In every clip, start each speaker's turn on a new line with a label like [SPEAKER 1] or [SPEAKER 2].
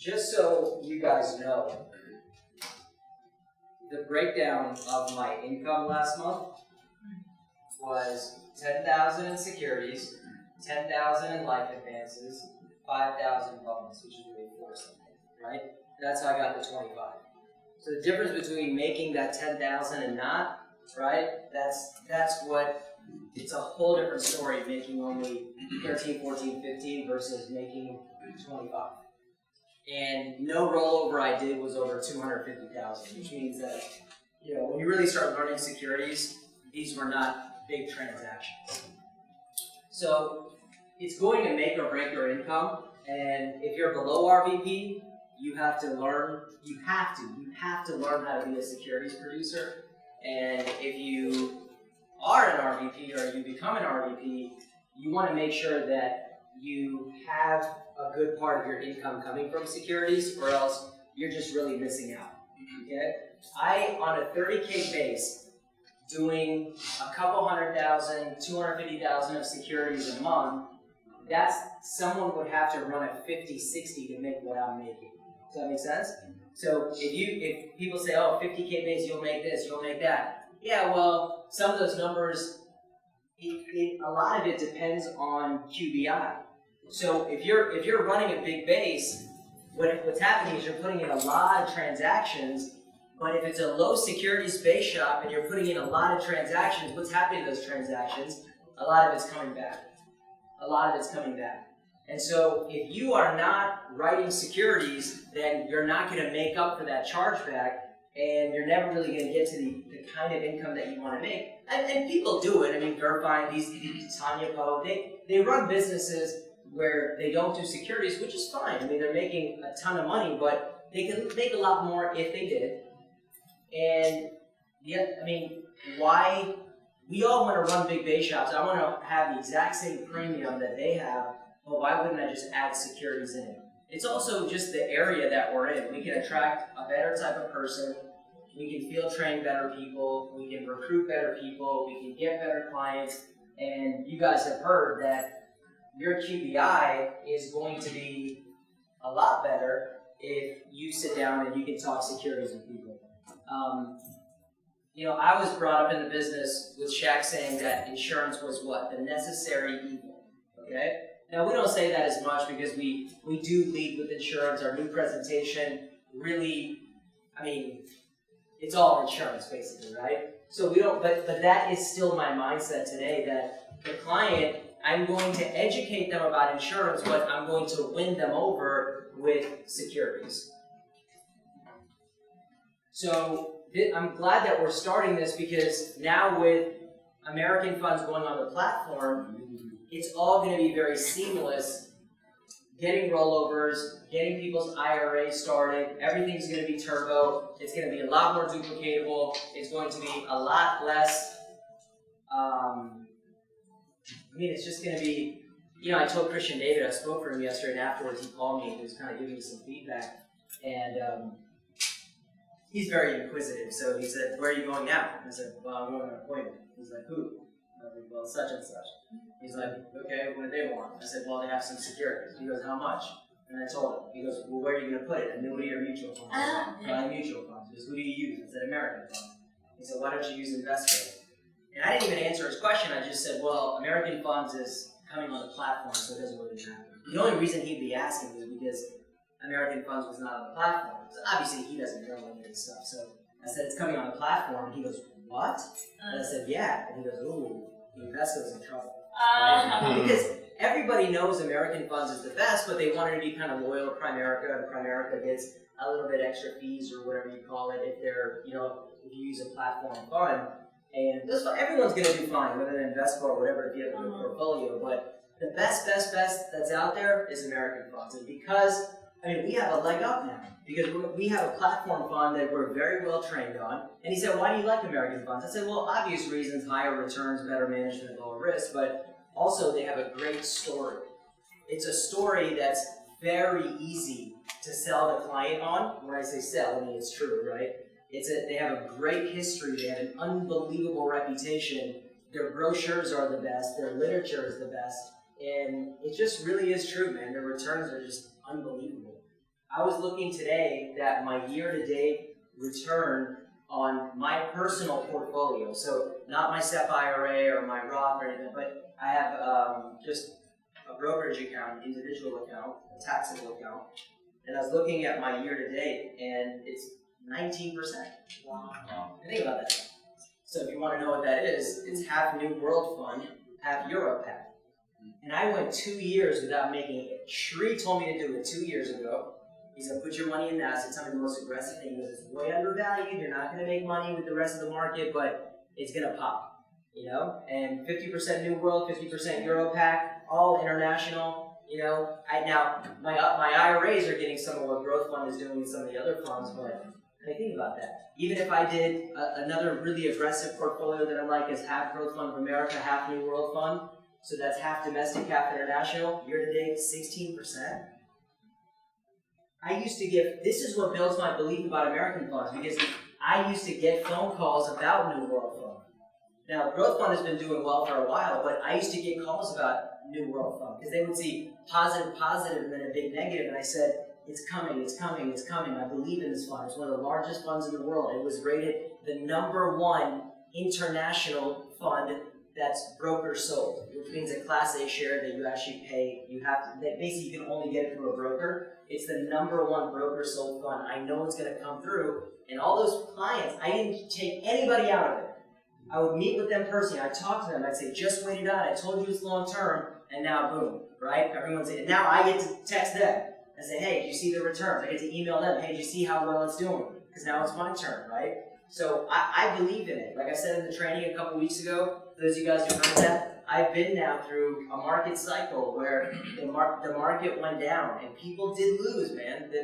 [SPEAKER 1] just so you guys know, the breakdown of my income last month was $10,000 in securities, $10,000 in life advances, $5,000 bonus, which is really $4 something, right? That's how I got the 25. So the difference between making that 10,000 and not, right? That's what, it's a whole different story making only 13, 14, 15 versus making 25. And no rollover I did was over 250,000, which means that, you know, when you really start learning securities, these were not big transactions. So it's going to make or break your income, and if you're below RVP, you have to learn how to be a securities producer. And if you are an RVP or you become an RVP, you want to make sure that you have a good part of your income coming from securities, or else you're just really missing out. Okay? On a 30K base, doing a couple $100,000, 250,000 of securities a month, that's someone would have to run at 50, 60 to make what I'm making. Does that make sense? So if people say, oh, 50K base, you'll make this, you'll make that. Yeah, well, some of those numbers, a lot of it depends on QBI. So if you're running a big base, what's happening is you're putting in a lot of transactions, but if it's a low securities base shop and you're putting in a lot of transactions, what's happening to those transactions? A lot of it's coming back. And so if you are not writing securities, then you're not going to make up for that chargeback, and you're never really going to get to the kind of income that you want to make. And people do it. I mean, Verifine, these Tanya Poe, they run businesses where they don't do securities, which is fine. I mean, they're making a ton of money, but they could make a lot more if they did. And yet, I mean, why? We all want to run big base shops. I want to have the exact same premium that they have, but why wouldn't I just add securities in? It's also just the area that we're in. We can attract a better type of person. We can field train better people. We can recruit better people. We can get better clients. And you guys have heard that your QBI is going to be a lot better if you sit down and you can talk securities with people. You know, I was brought up in the business with Shaq saying that insurance was what? The necessary evil, okay? Now, we don't say that as much because we do lead with insurance. Our new presentation really, I mean, it's all insurance basically, right? So we don't, but that is still my mindset today, that the client, I'm going to educate them about insurance, but I'm going to win them over with securities. So I'm glad that we're starting this, because now with American funds going on the platform, it's all going to be very seamless. Getting rollovers, getting people's IRA started, everything's going to be turbo. It's going to be a lot more duplicatable. It's going to be a lot less, it's just going to be, you know, I told Christian David, I spoke for him yesterday, and afterwards he called me and he was kind of giving me some feedback. And he's very inquisitive, so he said, where are you going now? I said, well, I'm going on an appointment. He's like, who? I was like, well, such and such. He's like, okay, what do they want? I said, well, they have some securities. He goes, how much? And I told him. He goes, well, where are you going to put it? Annuity or mutual funds? Mutual funds. He goes, who do you use? I said, American funds. He said, why don't you use Invesco? And I didn't even answer his question. I just said, well, American funds is coming on the platform, so it doesn't really matter. The only reason he'd be asking was because American funds was not on the platform. So obviously, he doesn't know any of this stuff. So I said, it's coming on the platform. And he goes, what? And I said, yeah. And he goes, ooh, Invesco's in trouble. Right? Because everybody knows American funds is the best, but they wanted to be kind of loyal to Primerica, and Primerica gets a little bit extra fees or whatever you call it if they're, you know, if you use a platform fund. And this, everyone's going to do fine, whether they invest or whatever, if you have a good portfolio. But the best that's out there is American funds. And because, we have a leg up now. Because we have a platform fund that we're very well trained on. And he said, why do you like American funds? I said, well, obvious reasons, higher returns, better management, lower risk, but also they have a great story. It's a story that's very easy to sell the client on. When I say sell, it's true, right? They have a great history, they have an unbelievable reputation, their brochures are the best, their literature is the best, and it just really is true, man. Their returns are just unbelievable. I was looking today that my year-to-date return on my personal portfolio, so not my SEP IRA or my Roth or anything, but I have just a brokerage account, individual account, a taxable account, and I was looking at my year-to-date, and it's 19%. Wow. Think about that. So if you want to know what that is, it's half New World Fund, half EuroPac. And I went 2 years without making it. Shri told me to do it 2 years ago. He said, put your money in that. It's the most aggressive thing. He goes, it's way undervalued. You're not going to make money with the rest of the market, but it's going to pop, you know? And 50% New World, 50% EuroPac, all international, you know? Now, my IRAs are getting some of what Growth Fund is doing with some of the other funds, but I think about that. Even if I did another really aggressive portfolio that I like is half Growth Fund of America, half New World Fund, so that's half domestic, half international, year-to-date, 16%. I used to get, this is what builds my belief about American funds, because I used to get phone calls about New World Fund. Now, Growth Fund has been doing well for a while, but I used to get calls about New World Fund, because they would see positive, and then a big negative, and I said, it's coming, it's coming, it's coming. I believe in this fund. It's one of the largest funds in the world. It was rated the #1 international fund that's broker sold, which means a Class A share that you actually pay. You have to, that basically you can only get it through a broker. It's the #1 broker sold fund. I know it's going to come through. And all those clients, I didn't take anybody out of it. I would meet with them personally. I'd talk to them. I'd say, just wait it out. I told you it's long term. And now, boom, right? And now I get to text them and say, hey, do you see the returns? I get to email them, hey, do you see how well it's doing? Because now it's my turn, right? So I believe in it. Like I said in the training a couple weeks ago, for those of you guys who heard that, I've been now through a market cycle where the market went down and people did lose, man. I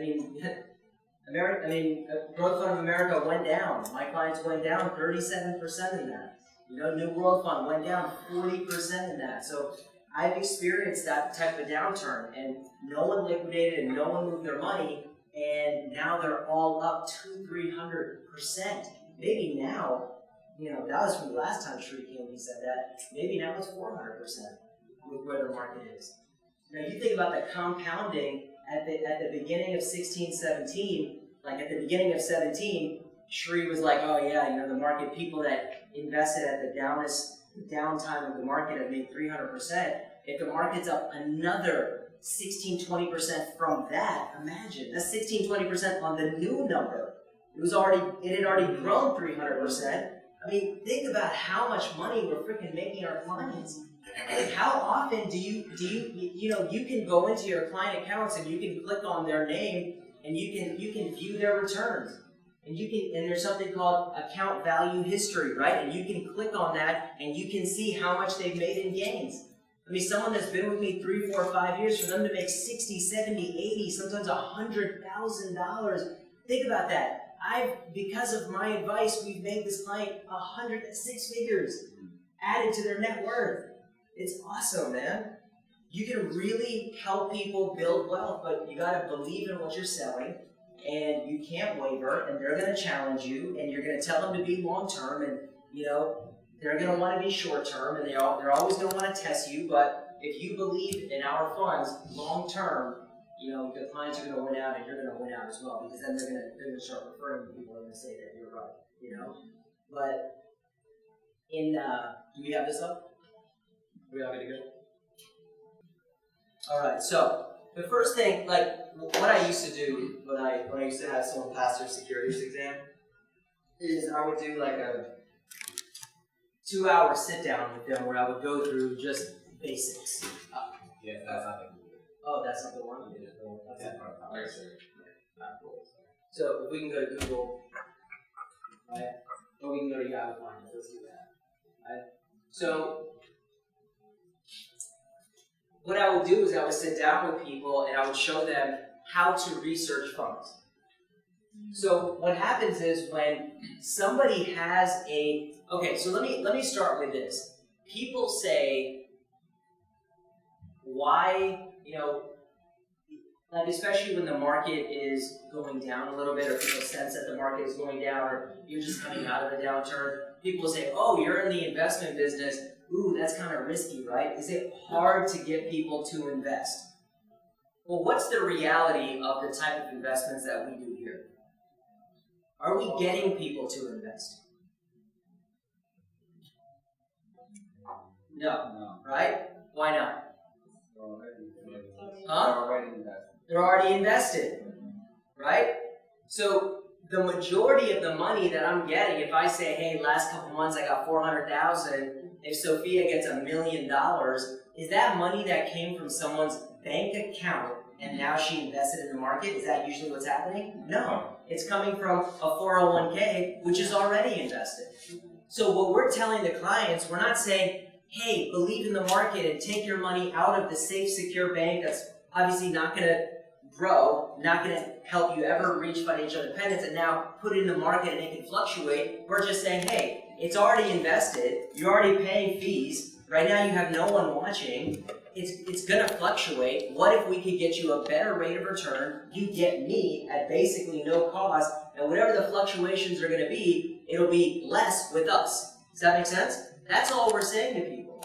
[SPEAKER 1] mean, Growth Fund of America went down. My clients went down 37% in that. You know, New World Fund went down 40% in that. So I've experienced that type of downturn, and no one liquidated and no one moved their money, and now they're all up 200-300%. Maybe now, you know, that was from the last time Shri came, he said that. Maybe now it's 400% with where the market is. Now you think about the compounding at the beginning of 16, 17. Like at the beginning of 17, Shri was like, oh yeah, you know, the market people that invested at the downtime of the market have made 300%. If the market's up another 16-20% from that, imagine that's 16-20% on the new number. It had already grown 300%. I mean, think about how much money we're freaking making our clients. Like, how often do you can go into your client accounts and you can click on their name and you can view their returns. And there's something called account value history, right? And you can click on that and you can see how much they've made in gains. I mean, someone that's been with me 3, 4, 5 years, for them to make 60, 70, 80, sometimes $100,000. Think about that. Because of my advice, we've made this client 6 figures added to their net worth. It's awesome, man. You can really help people build wealth, but you got to believe in what you're selling. And you can't waver, and they're going to challenge you, and you're going to tell them to be long-term, and, you know, they're going to want to be short-term, and they're always going to want to test you, but if you believe in our funds long-term, you know, the clients are going to win out, and you're going to win out as well, because then they're going to start referring to people and say that you're right, you know? But do we have this up? Are we all good to go? All right, so the first thing, like, what I used to do when I used to have someone pass their securities exam is I would do like a 2-hour sit down with them where I would go through just basics.
[SPEAKER 2] Yeah, that's not the Google.
[SPEAKER 1] Oh, that's not the one?
[SPEAKER 2] Yeah, that's part of the
[SPEAKER 1] Cool. So if we can go to Google, right? Or we can go to Yahoo Finance. Let's do that. Right? So what I would do is I would sit down with people and I would show them how to research funds. So what happens is when somebody has so let me start with this. People say, why, you know, like especially when the market is going down a little bit, or people sense that the market is going down, or you're just coming out of a downturn, people say, oh, you're in the investment business. Ooh, that's kind of risky, right? Is it hard to get people to invest? Well, what's the reality of the type of investments that we do here? Are we getting people to invest? No. Right? Why not? Huh? They're already invested. Right? So the majority of the money that I'm getting, if I say, hey, last couple months I got $400,000, if Sophia gets $1 million, is that money that came from someone's bank account and now she invested in the market? Is that usually what's happening? No. It's coming from a 401k, which is already invested. So what we're telling the clients, we're not saying, hey, believe in the market and take your money out of the safe, secure bank that's obviously not going to grow, not going to help you ever reach financial independence, and now put it in the market and it can fluctuate. We're just saying, hey, it's already invested, you're already paying fees, right now you have no one watching, it's going to fluctuate. What if we could get you a better rate of return, you get me at basically no cost, and whatever the fluctuations are going to be, it'll be less with us. Does that make sense? That's all we're saying to people.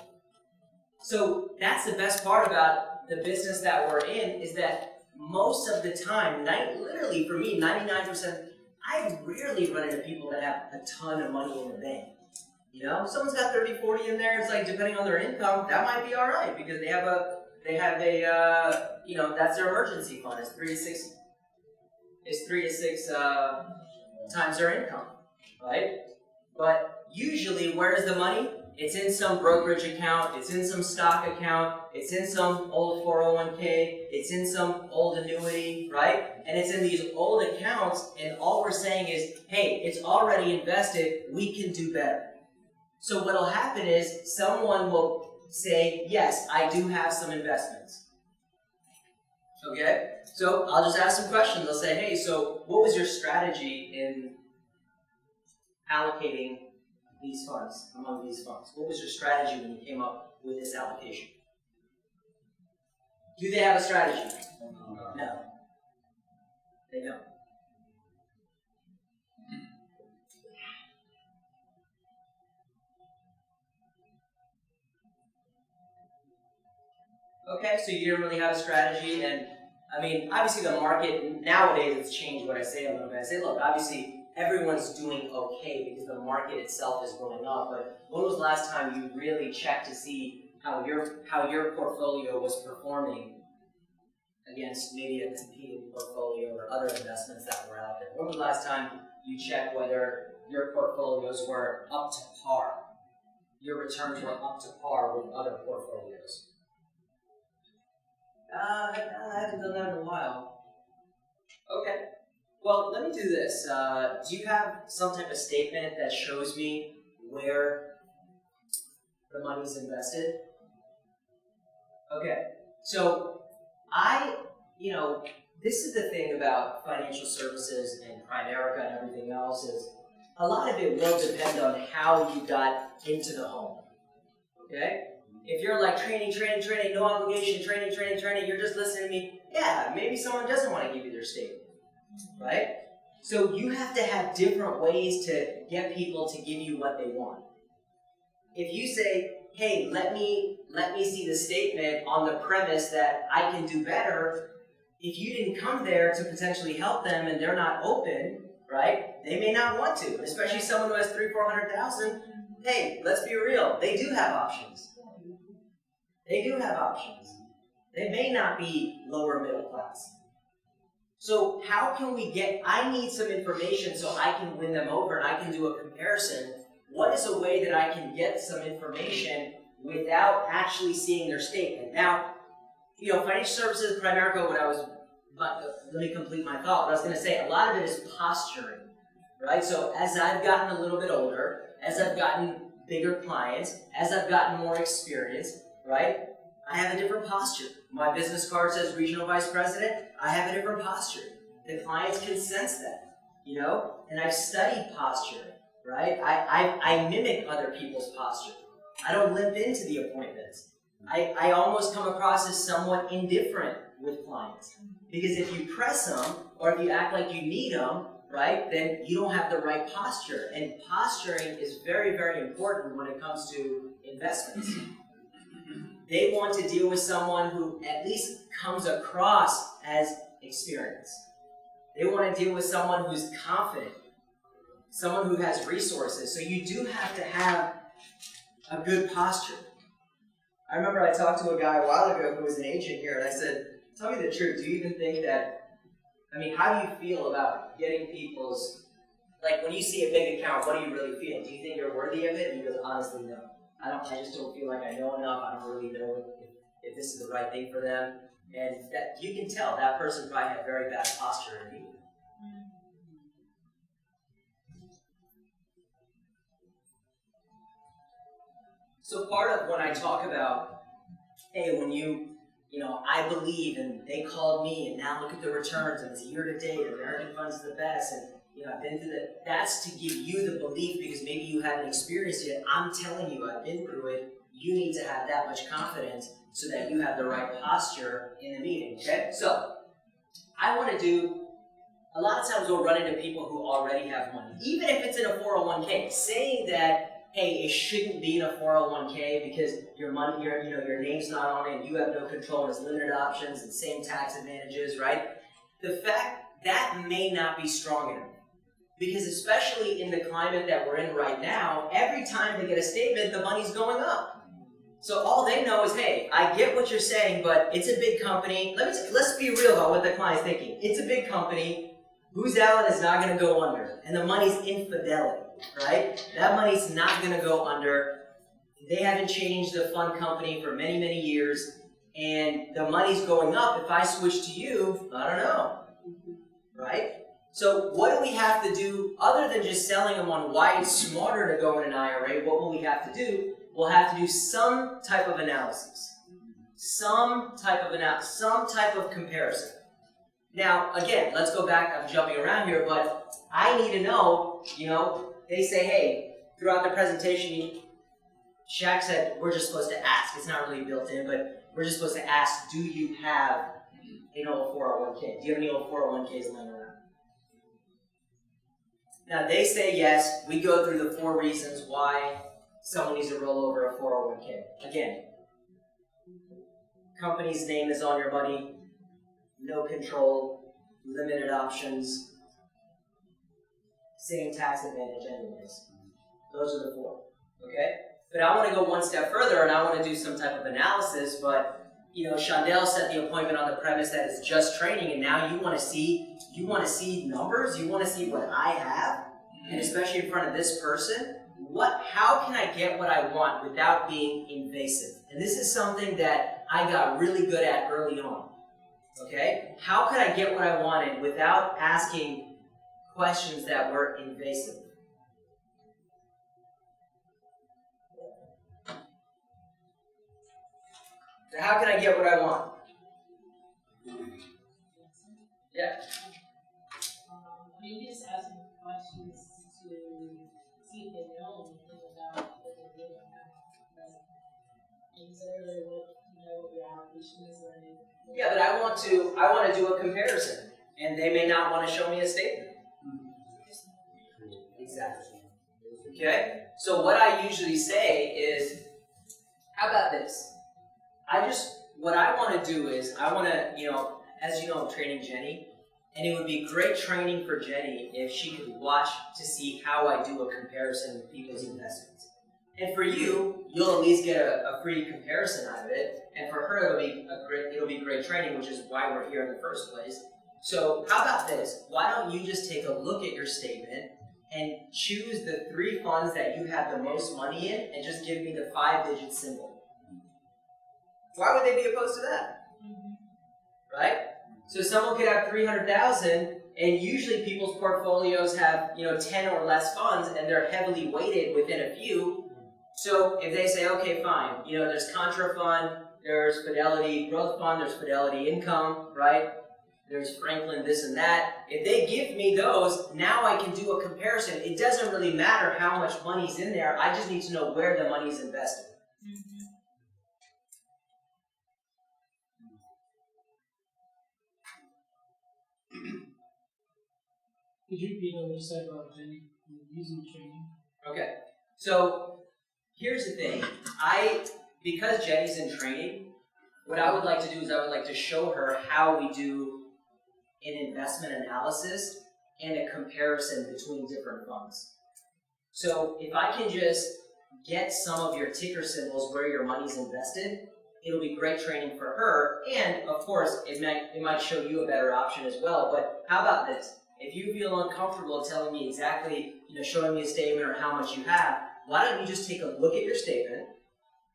[SPEAKER 1] So that's the best part about the business that we're in, is that most of the time, literally for me, 99%, I rarely run into people that have a ton of money in the bank. You know, someone's got 30, 40 in there. It's like, depending on their income, that might be all right because they have a that's their emergency fund. It's 3 to 6 times their income, right? But usually, where is the money? It's in some brokerage account, it's in some stock account, it's in some old 401k, it's in some old annuity, right? And it's in these old accounts, and all we're saying is, hey, it's already invested, we can do better. So what'll happen is, someone will say, yes, I do have some investments. Okay? So I'll just ask some questions. I'll say, hey, so what was your strategy in allocating these funds, among these funds? What was your strategy when you came up with this allocation? Do they have a strategy? No. They don't. Okay, so you didn't really have a strategy, and I mean, obviously the market, nowadays it's changed what I say a little bit. I say, look, obviously everyone's doing okay because the market itself is going up, but when was the last time you really checked to see how your portfolio was performing against maybe a competing portfolio or other investments that were out there? When was the last time you checked whether your portfolios were up to par? Your returns were up to par with other portfolios? I haven't done that in a while. Okay. Well, let me do this. Do you have some type of statement that shows me where the money's invested? Okay. So this is the thing about financial services and Primerica and everything else is a lot of it will depend on how you got into the home. Okay? If you're like training, no obligation, training, you're just listening to me, yeah, maybe someone doesn't want to give you their statement, right? So you have to have different ways to get people to give you what they want. If you say, hey, let me see the statement on the premise that I can do better, if you didn't come there to potentially help them and they're not open, right, they may not want to, especially someone who has $300,000-400,000. Hey, let's be real, they do have options. They do have options. They may not be lower middle class. So how can we I need some information so I can win them over and I can do a comparison. What is a way that I can get some information without actually seeing their statement? Now, financial services, Primerica, let me complete my thought. What I was going to say, a lot of it is posturing, right? So as I've gotten a little bit older, as I've gotten bigger clients, as I've gotten more experience, right? I have a different posture. My business card says Regional Vice President. I have a different posture. The clients can sense that, and I've studied posture, right? I mimic other people's posture. I don't limp into the appointments. I almost come across as somewhat indifferent with clients. Because if you press them, or if you act like you need them, right, then you don't have the right posture. And posturing is very, very important when it comes to investments. They want to deal with someone who at least comes across as experienced. They want to deal with someone who's confident, someone who has resources. So you do have to have a good posture. I remember I talked to a guy a while ago who was an agent here, and I said, tell me the truth, do you even think that, how do you feel about getting people's, like when you see a big account, what do you really feel? Do you think you're worthy of it? And he goes, honestly, no. I just don't feel like I know enough. I don't really know if this is the right thing for them. And that you can tell that person probably had very bad posture in you. So part of when I talk about, hey, when I believe and they called me and now look at the returns and it's year to date and American Funds is the best and I've been through that. That's to give you the belief because maybe you haven't experienced it. I'm telling you, I've been through it. You need to have that much confidence so that you have the right posture in the meeting, okay? So, I want to do, a lot of times we'll run into people who already have money. Even if it's in a 401k, saying that, hey, it shouldn't be in a 401k because your money, your name's not on it and you have no control and there's limited options and same tax advantages, right? The fact that may not be strong enough. Because especially in the climate that we're in right now, every time they get a statement, the money's going up. So all they know is, hey, I get what you're saying, but it's a big company. Let's be real about what the client's thinking. It's a big company. Booz Allen is not going to go under. And the money's infidelity, right? That money's not going to go under. They haven't changed the fund company for many, many years. And the money's going up. If I switch to you, I don't know, right? So what do we have to do other than just selling them on why it's smarter to go in an IRA? What will we have to do? We'll have to do some type of analysis. Some type of comparison. Now, again, let's go back. I'm jumping around here, but I need to know, they say, hey, throughout the presentation, Shaq said we're just supposed to ask. It's not really built in, but we're just supposed to ask, do you have an old 401k? Do you have any old 401ks laying around? Now, they say yes. We go through the 4 reasons why someone needs to roll over a 401k. Again, company's name is on your money, no control, limited options, same tax advantage anyways. Those are the 4, okay? But I want to go one step further, and I want to do some type of analysis, but Shondell set the appointment on the premise that it's just training, and now you want to see numbers, you want to see what I have, and especially in front of this person, how can I get what I want without being invasive? And this is something that I got really good at early on, okay? How could I get what I wanted without asking questions that were invasive? So how can I get what I want? Yeah.
[SPEAKER 3] You just ask them questions to see if they know anything about what they're doing. And so really what your allocation is or anything.
[SPEAKER 1] Yeah, but I want to do a comparison, and they may not want to show me a statement. Exactly. Okay? So what I usually say is, how about this? What I want to do is, I want to, as you know, I'm training Jenny, and it would be great training for Jenny if she could watch to see how I do a comparison with people's investments. And for you, you'll at least get a free comparison out of it, and for her, it'll be great training, which is why we're here in the first place. So how about this? Why don't you just take a look at your statement and choose the 3 funds that you have the most money in, and just give me the 5-digit symbol. Why would they be opposed to that? Right? So someone could have 300,000, and usually people's portfolios have 10 or less funds, and they're heavily weighted within a few. So if they say, okay, fine, there's Contra Fund, there's Fidelity Growth Fund, there's Fidelity Income, right? There's Franklin this and that. If they give me those, now I can do a comparison. It doesn't really matter how much money's in there. I just need to know where the money's invested.
[SPEAKER 3] Could you repeat what you said about Jenny using training?
[SPEAKER 1] Okay, so here's the thing. because Jenny's in training, what I would like to do is I would like to show her how we do an investment analysis and a comparison between different funds. So if I can just get some of your ticker symbols where your money's invested, it'll be great training for her, and of course, it might show you a better option as well. But how about this? If you feel uncomfortable telling me exactly, showing me a statement or how much you have, why don't you just take a look at your statement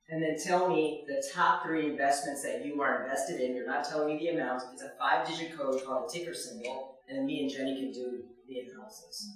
[SPEAKER 1] and then tell me the top 3 investments that you are invested in. You're not telling me the amount. It's a 5-digit code called a ticker symbol, and then me and Jenny can do the analysis.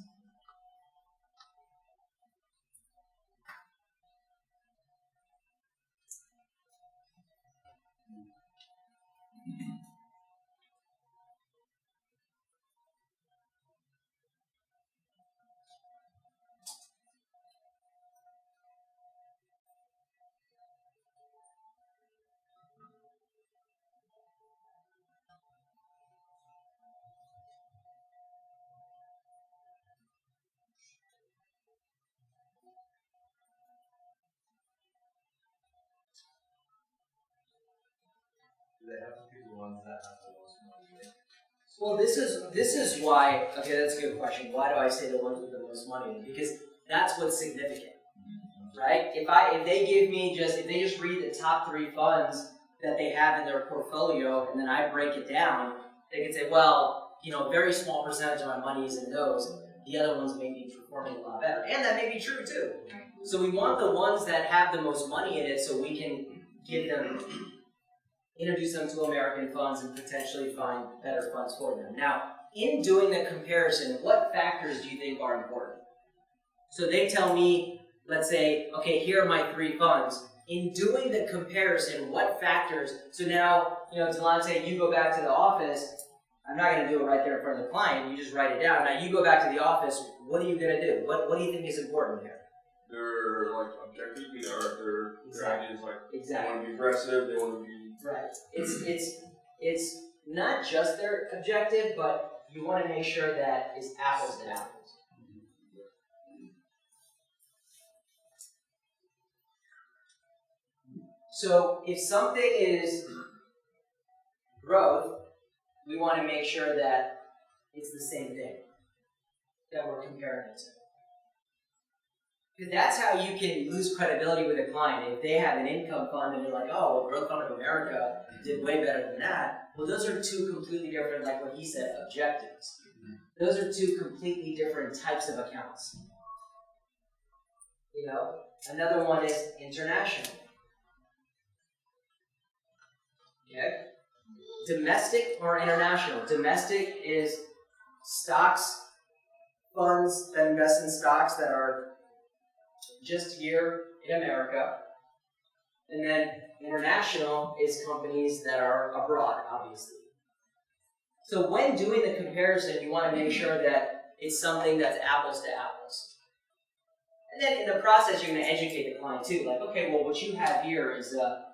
[SPEAKER 2] They have to pick the ones that have the most money.
[SPEAKER 1] Well, this is why. Okay, that's a good question. Why do I say the ones with the most money? Because that's what's significant, right? If they just read the top 3 funds that they have in their portfolio, and then I break it down, they can say, well, a very small percentage of my money is in those. The other ones may be performing a lot better, and that may be true too. So we want the ones that have the most money in it, so we can introduce them to American funds and potentially find better funds for them. Now, in doing the comparison, what factors do you think are important? So they tell me, let's say, okay, here are my 3 funds. In doing the comparison, what factors, so now, Delonte, you go back to the office, I'm not going to do it right there in front of the client, you just write it down. Now you go back to the office, what are you going to do? What do you think is important here?
[SPEAKER 4] Their objectives, their ideas,
[SPEAKER 1] exactly.
[SPEAKER 4] They want to be aggressive, they want to be...
[SPEAKER 1] Right. It's not just their objective, but you want to make sure that it's apples to apples. So if something is growth, we want to make sure that it's the same thing that we're comparing it to. Because that's how you can lose credibility with a client. If they have an income fund and you're like, oh, well, Growth Fund of America did way better than that. Well, those are 2 completely different, like what he said, objectives. Those are 2 completely different types of accounts. Another one is international. Okay? Domestic or international? Domestic is stocks, funds that invest in stocks that are just here in America. And then international is companies that are abroad, obviously. So when doing the comparison, you want to make sure that it's something that's apples to apples. And then in the process, you're going to educate the client too. Like, okay, well, what you have here is a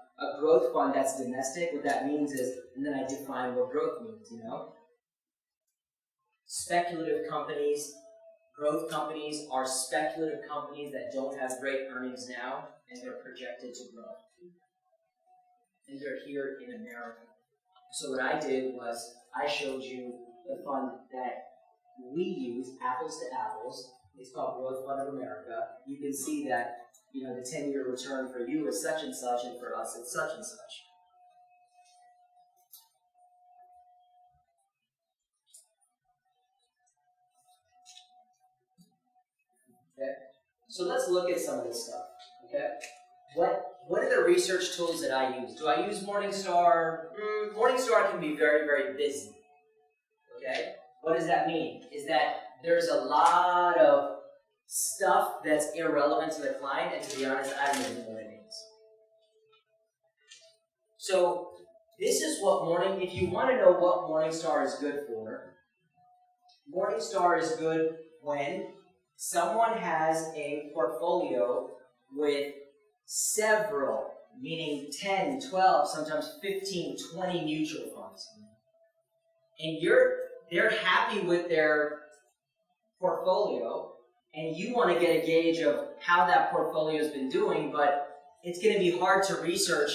[SPEAKER 1] growth fund that's domestic. What that means is, and then I define what growth means, Speculative companies, growth companies are speculative companies that don't have great earnings now, and they're projected to grow. And they're here in America. So what I did was I showed you the fund that we use, apples to apples. It's called Growth Fund of America. You can see that the 10-year return for you is such and such, and for us it's such and such. Okay, so let's look at some of this stuff. Okay, what are the research tools that I use? Do I use Morningstar? Morningstar can be very, very busy. Okay, what does that mean? Is that there's a lot of stuff that's irrelevant to the client, and to be honest, I don't even know what it means. So this is what if you want to know what Morningstar is good for, Morningstar is good when someone has a portfolio with several, meaning 10, 12, sometimes 15, 20 mutual funds. And they're happy with their portfolio, and you want to get a gauge of how that portfolio has been doing, but it's going to be hard to research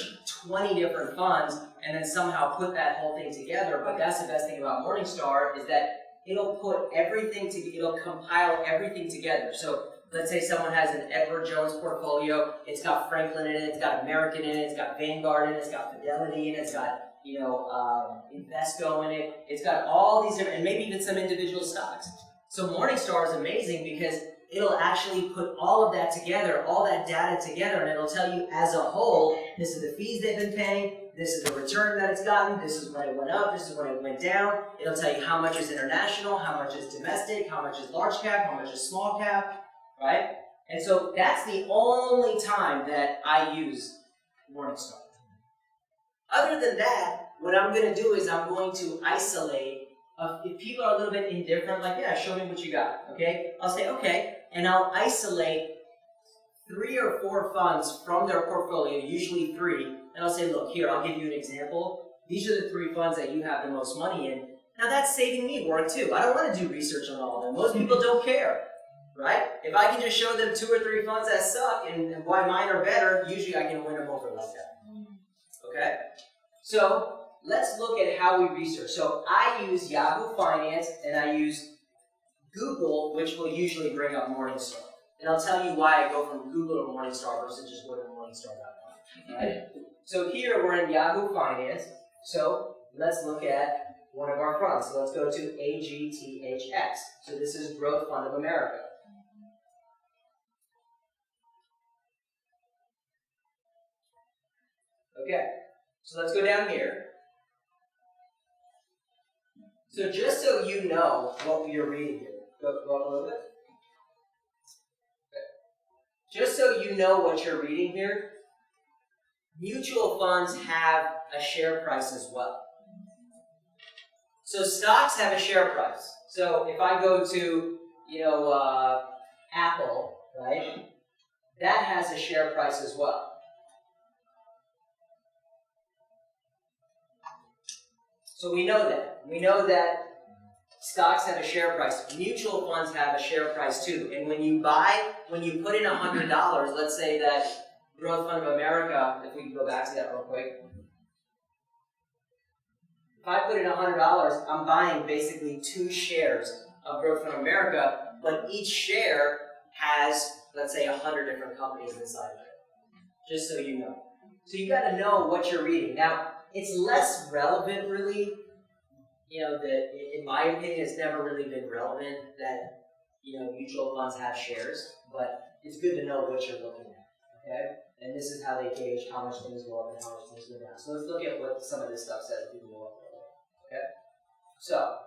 [SPEAKER 1] 20 different funds and then somehow put that whole thing together. But that's the best thing about Morningstar is that it'll put everything it'll compile everything together. So let's say someone has an Edward Jones portfolio. It's got Franklin in it. It's got American in it. It's got Vanguard in it. It's got Fidelity in it. It's got Invesco in it. It's got all these different, and maybe even some individual stocks. So Morningstar is amazing because it'll actually put all of that together, all that data together, and it'll tell you as a whole, this is the fees they've been paying, this is the return that it's gotten, this is when it went up, this is when it went down. It'll tell you how much is international, how much is domestic, how much is large cap, how much is small cap, right? And so that's the only time that I use Morningstar. Other than that, what I'm going to do is I'm going to isolate. If people are a little bit indifferent, like, yeah, show me what you got, okay? I'll say, okay, and I'll isolate 3 or 4 funds from their portfolio, usually 3, and I'll say, look, here, I'll give you an example. These are the 3 funds that you have the most money in. Now, that's saving me work, too. I don't want to do research on all of them. Most people don't care, right? If I can just show them 2 or 3 funds that suck and why mine are better, usually I can win them over like that, okay? So let's look at how we research. So I use Yahoo Finance and I use Google, which will usually bring up Morningstar. And I'll tell you why I go from Google to Morningstar versus just go to Morningstar.com. Right? So here we're in Yahoo Finance. So let's look at one of our funds. So let's go to AGTHX. So this is Growth Fund of America. Okay, so let's go down here. So just so you know what you're reading here, go up a little bit. Okay. Just so you know what you're reading here, mutual funds have a share price as well. So stocks have a share price. So if I go to, Apple, right, that has a share price as well. So we know that. We know that stocks have a share price. Mutual funds have a share price too. And when you put in $100, let's say that Growth Fund of America, if we can go back to that real quick. If I put in $100, I'm buying basically 2 shares of Growth Fund of America, but each share has, let's say, 100 different companies inside of it. Just so you know. So you got to know what you're reading. Now, it's less relevant, really. That in my opinion, it's never really been relevant that mutual funds have shares, but it's good to know what you're looking at. Okay, and this is how they gauge how much things go up and how much things go down. So let's look at what some of this stuff says. Okay, so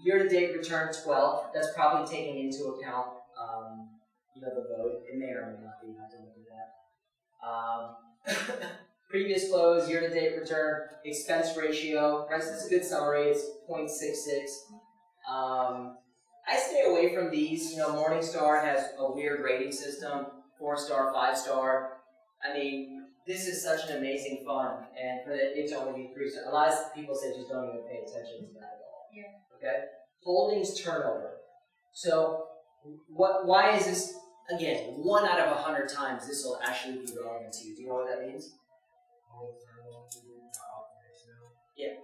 [SPEAKER 1] year-to-date return 12. That's probably taking into account the vote. It may or may not be. You have to look at that. Previous close, year-to-date return, expense ratio. Right, so this is a good summary. It's 0.66. I stay away from these. Morningstar has a weird rating system: 4-star, 5-star. I mean, this is such an amazing fund, and for it to only be 3-star, a lot of people say just don't even pay attention to that at all. Yeah. Okay. Holdings turnover. So, why is this? Again, 1 out of 100 times this will actually be relevant to you. Do you know what that means? Yeah.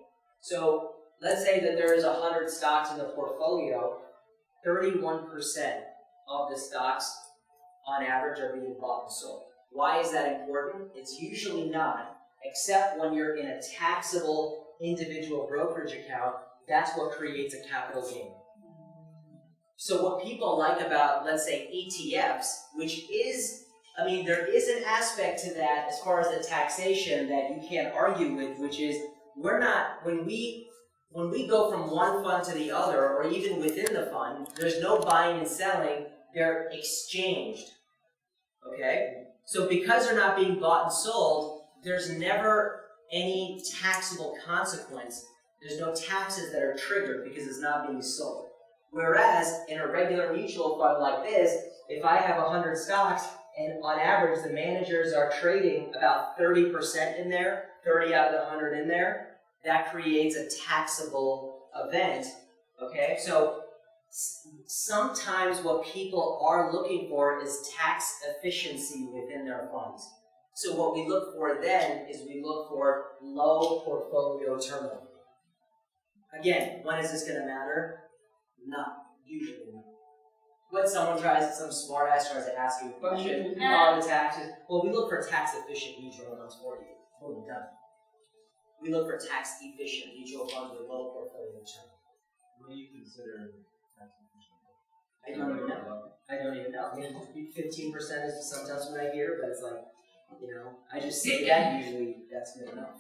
[SPEAKER 1] So let's say that there is 100 stocks in the portfolio. 31% of the stocks, on average, are being bought and sold. Why is that important? It's usually not, except when you're in a taxable individual brokerage account. That's what creates a capital gain. So what people like about, let's say, ETFs, which is, there is an aspect to that as far as the taxation that you can't argue with, which is when we go from one fund to the other, or even within the fund, there's no buying and selling, they're exchanged, okay? So because they're not being bought and sold, there's never any taxable consequence. There's no taxes that are triggered because it's not being sold. Whereas in a regular mutual fund like this, if I have 100 stocks, and on average, the managers are trading about 30% in there, 30 out of the 100 in there. That creates a taxable event, okay? So sometimes what people are looking for is tax efficiency within their funds. So what we look for then is we look for low portfolio turnover. Again, when is this going to matter? Not usually. When some smart ass tries to ask you a question, the taxes. Well, we look for tax efficient mutual funds for you. Boom, done. We look for tax efficient mutual funds with low portfolio turnover.
[SPEAKER 2] What do you consider tax efficient?
[SPEAKER 1] I don't even know. I mean, 15% is sometimes what I hear, but it's like, I just say that usually that's good enough.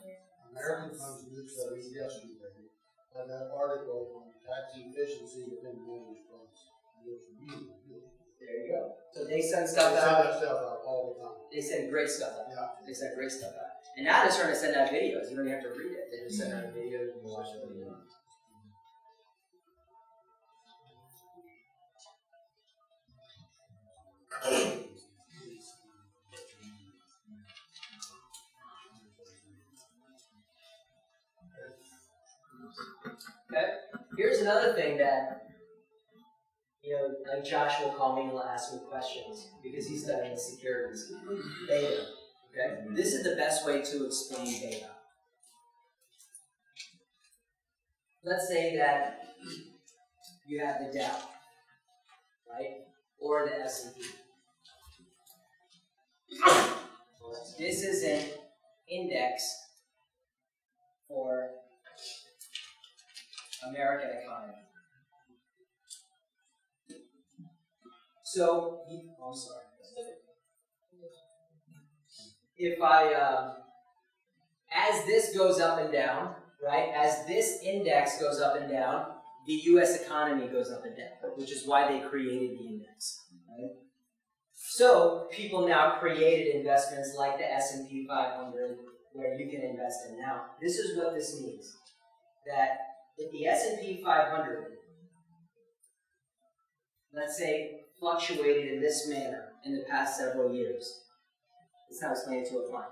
[SPEAKER 5] American Funds Newsletter yesterday had that article on tax efficiency within managed funds. It was really good.
[SPEAKER 1] There you go. So they send
[SPEAKER 5] They
[SPEAKER 1] stuff
[SPEAKER 5] send
[SPEAKER 1] out.
[SPEAKER 5] that stuff out all the time.
[SPEAKER 1] They send great stuff out.
[SPEAKER 5] Yeah.
[SPEAKER 1] They send great stuff out. And now they're starting to send out videos. You don't even have to read it. They just send out a video and you watch the video. Okay. Here's another thing that, like Josh will call me and will ask me questions because he's studying securities. Beta. Okay. This is the best way to explain beta. Let's say that you have the Dow, right, or the S&P. This is an index for American economy. So, I'm sorry. If as this goes up and down, right, as this index goes up and down, the U.S. economy goes up and down, which is why they created the index, right? So, people now created investments like the S&P 500 where you can invest in. Now, this is what this means, that if the S&P 500, let's say, fluctuated in this manner in the past several years, this is how I explain it to a client.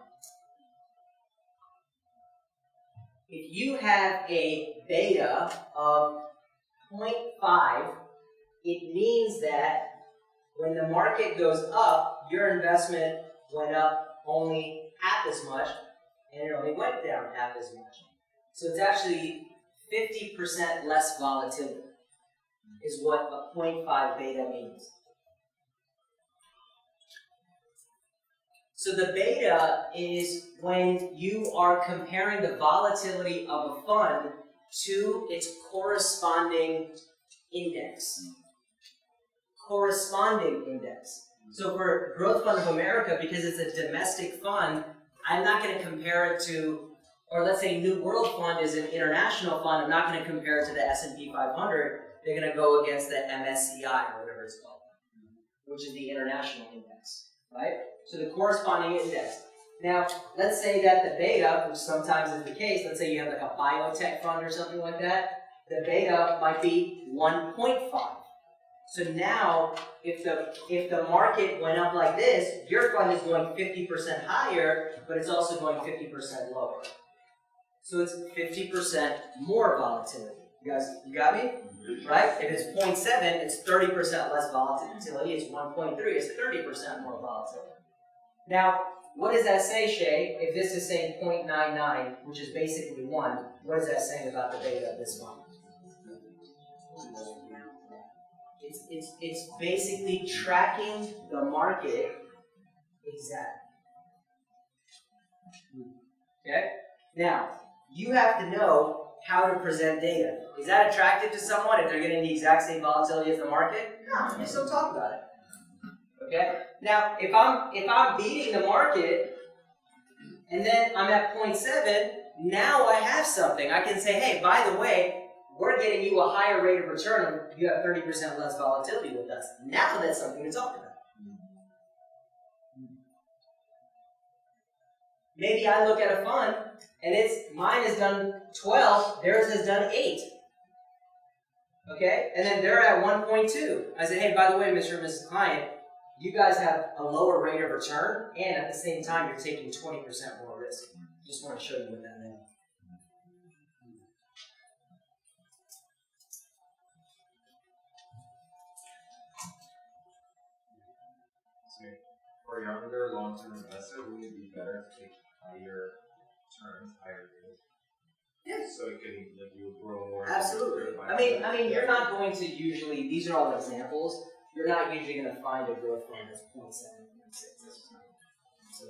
[SPEAKER 1] If you have a beta of 0.5, it means that when the market goes up, your investment went up only half as much, and it only went down half as much. So it's actually 50% less volatility is what a 0.5 beta means. So the beta is when you are comparing the volatility of a fund to its corresponding index. Corresponding index. So for Growth Fund of America, because it's a domestic fund, I'm not going to compare it to, or let's say New World Fund is an international fund, I'm not going to compare it to the S&P 500. They're going to go against the MSCI, or whatever it's called, which is the international index, right? So the corresponding index. Now, let's say that the beta, which sometimes is the case, let's say you have like a biotech fund or something like that, the beta might be 1.5. So now, if the market went up like this, your fund is going 50% higher, but it's also going 50% lower. So it's 50% more volatility. You got me? Right? If it's 0.7, it's 30% less volatility. It's 1.3, it's 30% more volatility. Now, what does that say, Shay? If this is saying 0.99, which is basically 1, what is that saying about the beta of this one? It's basically tracking the market exactly. Okay? Now, you have to know how to present data. Is that attractive to someone if they're getting the exact same volatility as the market? No, they still talk about it. Okay? Now, if I'm beating the market and then I'm at 0.7, now I have something. I can say, hey, by the way, we're getting you a higher rate of return. You have 30% less volatility with us. Now that's something to talk about. Maybe I look at a fund and mine has done 12, theirs has done 8. Okay? And then they're at 1.2. I say, hey, by the way, Mr. and Mrs. Client, you guys have a lower rate of return, and at the same time, you're taking 20% more risk. Just want to show you what that meant.
[SPEAKER 2] For a younger long-term investor, would it be better to take higher terms, higher risk?
[SPEAKER 1] Yes.
[SPEAKER 2] So it can, like, you grow more.
[SPEAKER 1] Absolutely. I mean, you're not going to usually, these are all examples, you're not usually going to find a growth fund that's 0.7, 0.6. That's just not. So.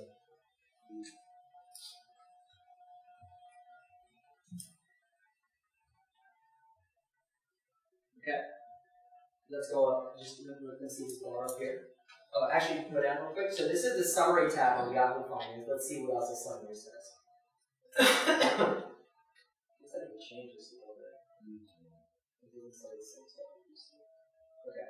[SPEAKER 1] Okay. Let's go up. Just let's see this bar up here. Oh, actually, go down real quick. So this is the summary tab on Yahoo Finance. Let's see what else the summary says. Looks like it changes a little bit. It doesn't say the same stuff. Okay.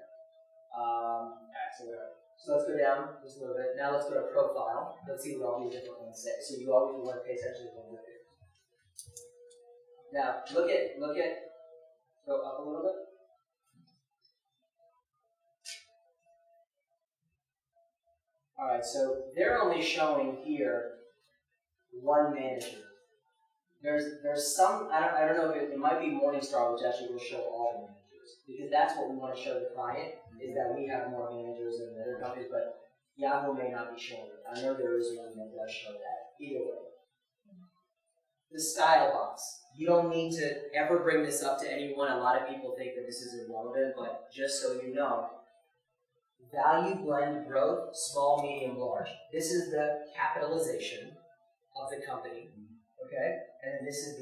[SPEAKER 1] So let's go down just a little bit. Now let's go to profile. Let's see what all these different ones say. So you always want to pay attention to one here. Now look at. Go up a little bit. All right. So they're only showing here one manager. There's some. I don't know if it might be Morningstar, which actually will show all the managers, because that's what we want to show the client, is that we have more managers than other companies, but Yahoo may not be showing it. I know there is one that does show that. Either way. The style box. You don't need to ever bring this up to anyone. A lot of people think that this is irrelevant, but just so you know, value, blend, growth, small, medium, large. This is the capitalization of the company, okay? And then this is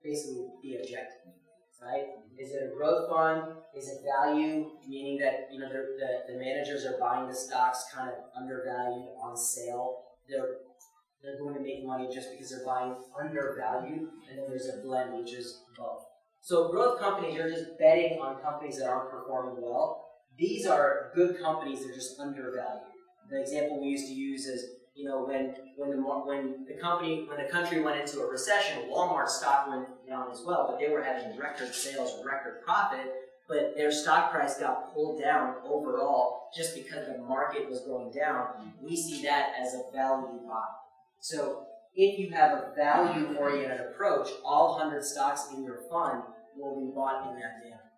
[SPEAKER 1] basically the objective, right? Is it a growth fund? Is it value, meaning that the managers are buying the stocks kind of undervalued on sale? They're going to make money just because they're buying undervalued, and then there's a blend, which is both. So growth companies, you're just betting on companies that aren't performing well. These are good companies that are just undervalued. The example we used to use is, when the country went into a recession, Walmart stock went down as well, but they were having record sales, record profit, but their stock price got pulled down overall just because the market was going down. We see that as a value buy. So if you have a value-oriented approach, all 100 stocks in your fund will be bought in that manner.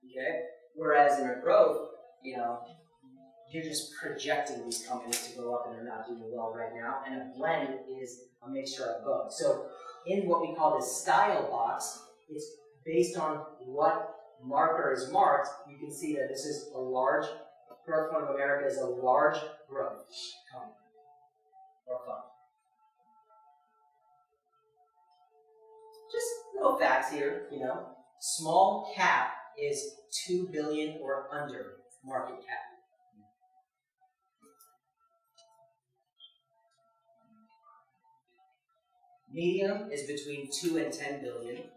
[SPEAKER 1] Okay? Whereas in a growth, you're just projecting these companies to go up and they're not doing well right now. And a blend is a mixture of both. So in what we call the style box, it's based on what marker is marked. You can see that this is a large, Growth Fund of America is a large growth company or fund. Just little facts here, Small cap is 2 billion or under market cap. Medium is between 2 and 10 billion.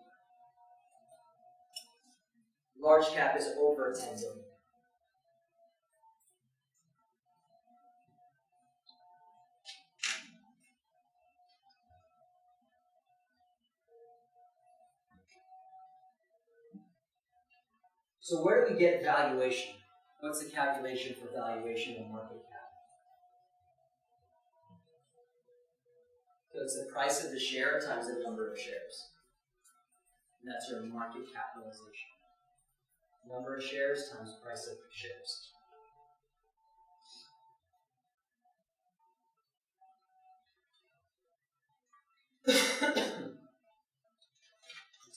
[SPEAKER 1] Large cap is over 10 billion. So where do we get valuation? What's the calculation for valuation of market cap? So it's the price of the share times the number of shares. And that's your market capitalization. Number of shares times price of shares. Let's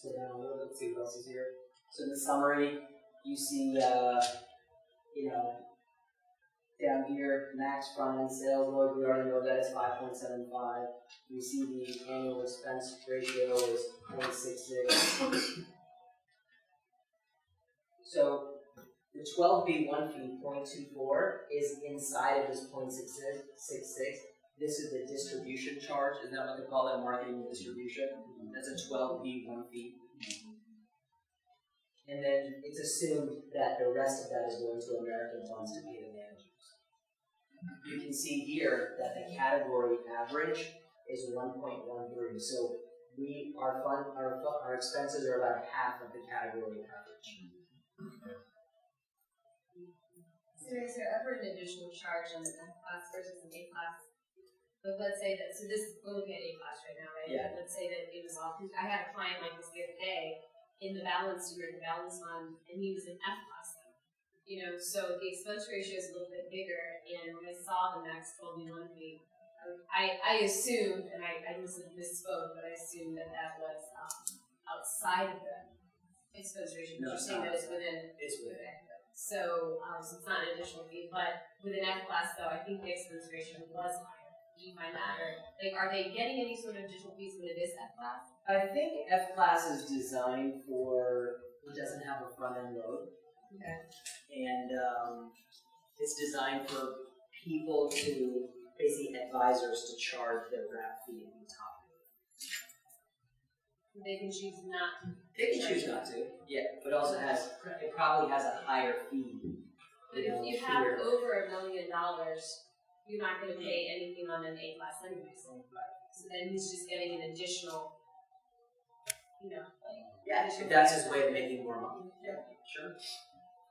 [SPEAKER 1] go down a little bit, see what else is here. So in the summary, you see, down here, max front-end sales load, we already know that it's 5.75. We see the annual expense ratio is 0.66. So the 12B1 fee, 0.24, is inside of this 0.66. This is the distribution charge. Isn't that what they call that, marketing and distribution? That's a 12B1 fee. And then it's assumed that the rest of that is going to American funds to pay the managers. You can see here that the category average is 1.13. So our expenses are about half of the category average.
[SPEAKER 3] So is there ever an additional charge on the F class versus an A class? But let's say that, so this, we're looking at A class right now, right?
[SPEAKER 1] Yeah.
[SPEAKER 3] Let's say that it was off. I had a client like this the other day in the balance on, and he was in F class though. So the expense ratio is a little bit bigger, and when I saw the max 12 monthly, I assumed, and I misspoke, but I assumed that was outside of the expense ratio.
[SPEAKER 1] No,
[SPEAKER 3] You're
[SPEAKER 1] it's
[SPEAKER 3] saying
[SPEAKER 1] not.
[SPEAKER 3] that it's within.
[SPEAKER 1] It's within.
[SPEAKER 3] So it's not an additional fee, but with an F class though, I think the expense ratio was higher. Do you find that, or are they getting any sort of additional fees when it is F class?
[SPEAKER 1] I think F class is designed for, it doesn't have a front end load.
[SPEAKER 3] Okay.
[SPEAKER 1] And it's designed for people to, basically advisors to charge their wrap fee on top of it.
[SPEAKER 3] They can choose not to.
[SPEAKER 1] They can choose not to, yeah, but also it probably has a higher fee.
[SPEAKER 3] But if you have over $1 million, you're not going to pay anything on an A class anyway. So then he's just getting an additional,
[SPEAKER 1] Yeah, if that's his way of making more money. Yeah, sure.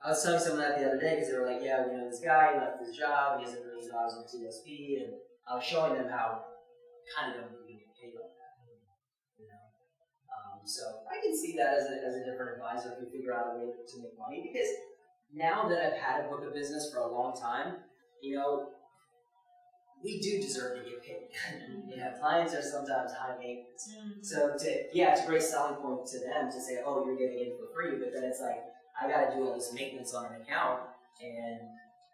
[SPEAKER 1] I was telling someone that the other day because they were like, yeah, we know this guy, he left his job, he has $1 million in TSP, and I was showing them how kind of don't even get paid on that. So I can see that as a different advisor if we figure out a way to make money, because now that I've had a book of business for a long time, we do deserve to get paid. Clients are sometimes high maintenance. So it's a great selling point to them to say, oh, you're getting in for free, but then it's like, I gotta do all this maintenance on an account and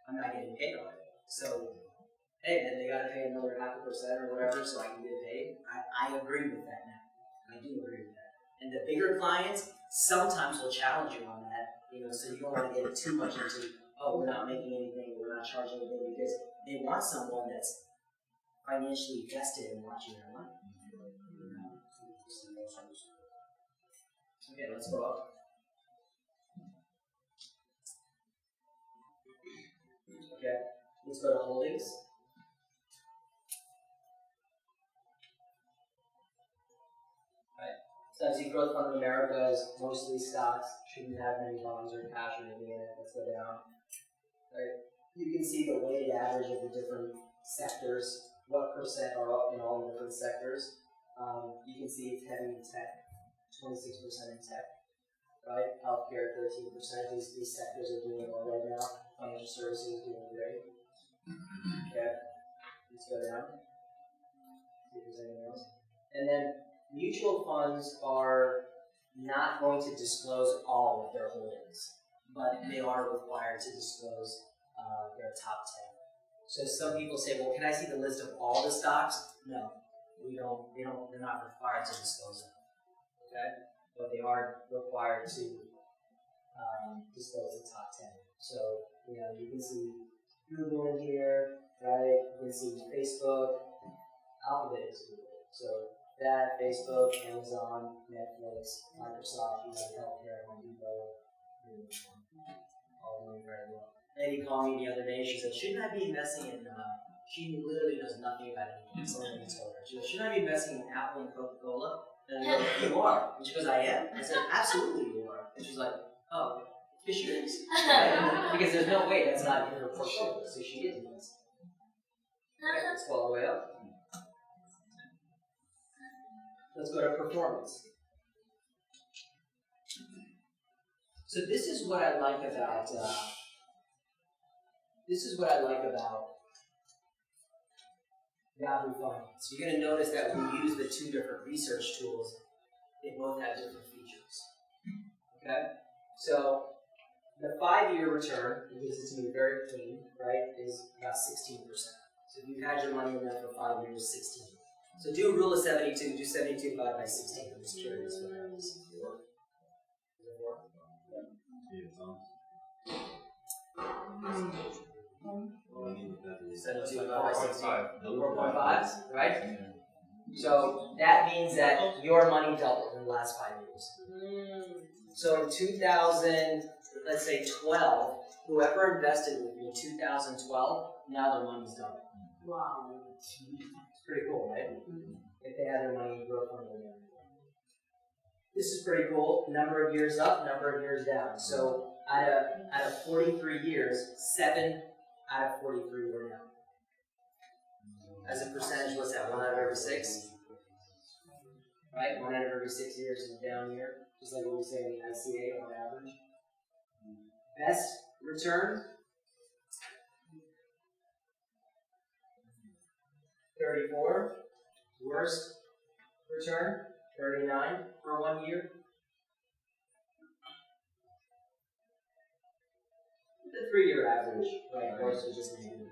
[SPEAKER 1] I'm not getting paid on it. So, hey, then they gotta pay another 0.5% or whatever so I can get paid. I agree with that now. I do agree with that. And the bigger clients sometimes will challenge you on that, so you don't want to get too much into, oh, we're not making anything, we're not charging anything, because they want someone that's financially vested in watching their money. Okay, let's go up. Okay, let's go to holdings. So as you growth fund of America is mostly stocks, shouldn't have many bonds or cash or anything in it. Let's go down. Right. You can see the weighted average of the different sectors, what percent are up in all the different sectors. You can see it's heavy in tech, 26% in tech, right? Healthcare, 13%. These sectors are doing well right now. Financial services doing great. Okay, let's go down. See if there's anything else. And then mutual funds are not going to disclose all of their holdings, but they are required to disclose their top 10. So some people say, well, can I see the list of all the stocks? No, they're not required to disclose them, okay? But they are required to disclose the top 10. So, you can see Google in here, right? You can see Facebook, Alphabet is Google. So that, Facebook, Amazon, Netflix, Microsoft, United Healthcare, Home Depot, all doing very well. Lady called me the other day, she said, shouldn't I be investing in, she literally knows nothing about anything, someone told her. She goes, shouldn't I be investing in Apple and Coca-Cola? And I go, you are. And she goes, I am? I said, absolutely you are. And she's like, oh, because she is. Right? Because there's no way that's not in her portfolio, so she is investing. Okay, let's go all the way up. Let's go to performance. So this is what I like about Yahoo Finance. You're going to notice that when we use the two different research tools, they both have different features. Okay? So the 5-year return, because it's going to be very clean, right, is about 16%. So if you've had your money in there for 5 years, 16. So do a rule of 72, do 72 divided by 16. I'm just curious what that is. 4? Is it 4? Yeah, 72 divided by 16. 4.5, right? So that means that your money doubled in the last 5 years. So in 2000, let's say 12, whoever invested with me in 2012, now their money's doubled. Wow. It's pretty cool, right? If they had their money in growth fund. This is pretty cool. Number of years up, number of years down. So out of 43 years, 7 out of 43 were down. As a percentage, what's that? 1 out of every 6? Right? 1 out of every 6 years is a down year. Just like what we say in the ICA on average. Best return, 34. Worst return, 39 for 1 year. The 3-year average, right, of course, is just negative.